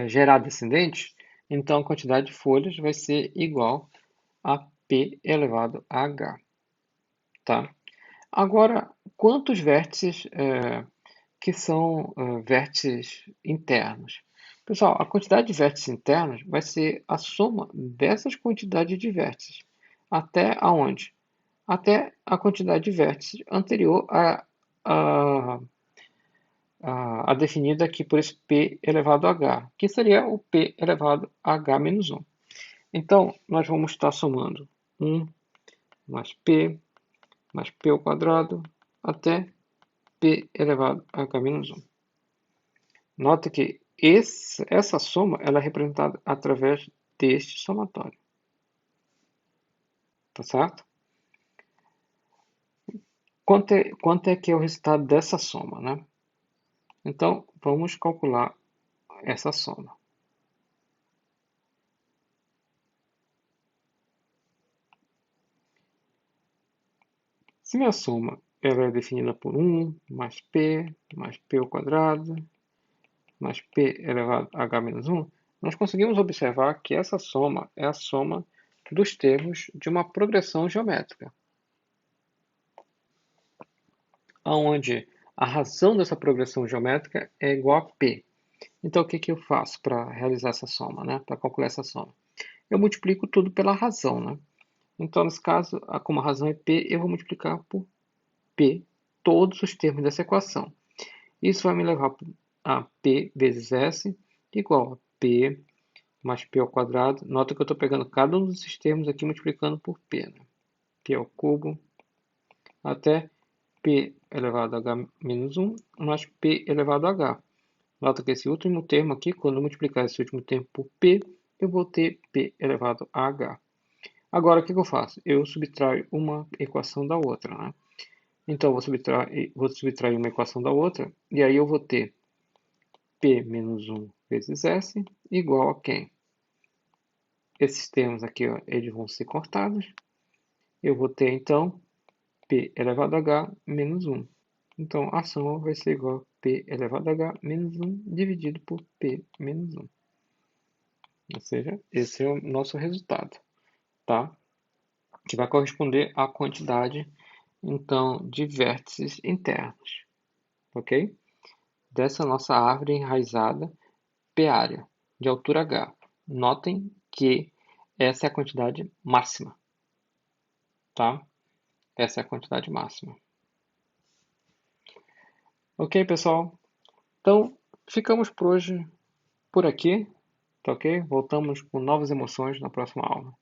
gerar descendentes, então a quantidade de folhas vai ser igual a p elevado a h. Tá? Agora, quantos vértices que são vértices internos? Pessoal, a quantidade de vértices internos vai ser a soma dessas quantidades de vértices. Até aonde? Até a quantidade de vértices anterior a definida aqui por esse p elevado a h, que seria o p elevado a h menos 1. Então, nós vamos estar somando 1 mais p ao quadrado até p elevado a h menos 1. Nota que essa soma ela é representada através deste somatório. Tá certo? Quanto é que é o resultado dessa soma, né? Então, vamos calcular essa soma. Se minha soma ela é definida por 1 mais p ao quadrado, mais p elevado a h menos 1, nós conseguimos observar que essa soma é a soma dos termos de uma progressão geométrica, onde a razão dessa progressão geométrica é igual a p. Então, o que eu faço para realizar essa soma, né? Para calcular essa soma? Eu multiplico tudo pela razão, né? Então, nesse caso, como a razão é p, eu vou multiplicar por p todos os termos dessa equação. Isso vai me levar a p vezes s igual a p mais p ao quadrado. Nota que eu estou pegando cada um desses termos aqui multiplicando por p. Né? P ao cubo até p elevado a h menos 1 mais p elevado a h. Nota que esse último termo aqui, quando eu multiplicar esse último termo por p, eu vou ter p elevado a h. Agora, o que eu faço? Eu subtraio uma equação da outra. Né? Então, vou subtrair uma equação da outra, e aí eu vou ter p menos 1 vezes s igual a quem? Esses termos aqui, ó, eles vão ser cortados. Eu vou ter, então, p elevado a h menos 1. Então, a soma vai ser igual a p elevado a h menos 1 dividido por p menos 1. Ou seja, esse é o nosso resultado, tá? Que vai corresponder à quantidade, então, de vértices internos, ok? Dessa nossa árvore enraizada p-área, de altura h. Notem que essa é a quantidade máxima, tá? Essa é a quantidade máxima. Ok, pessoal? Então, ficamos por hoje por aqui, tá ok? Voltamos com novas emoções na próxima aula.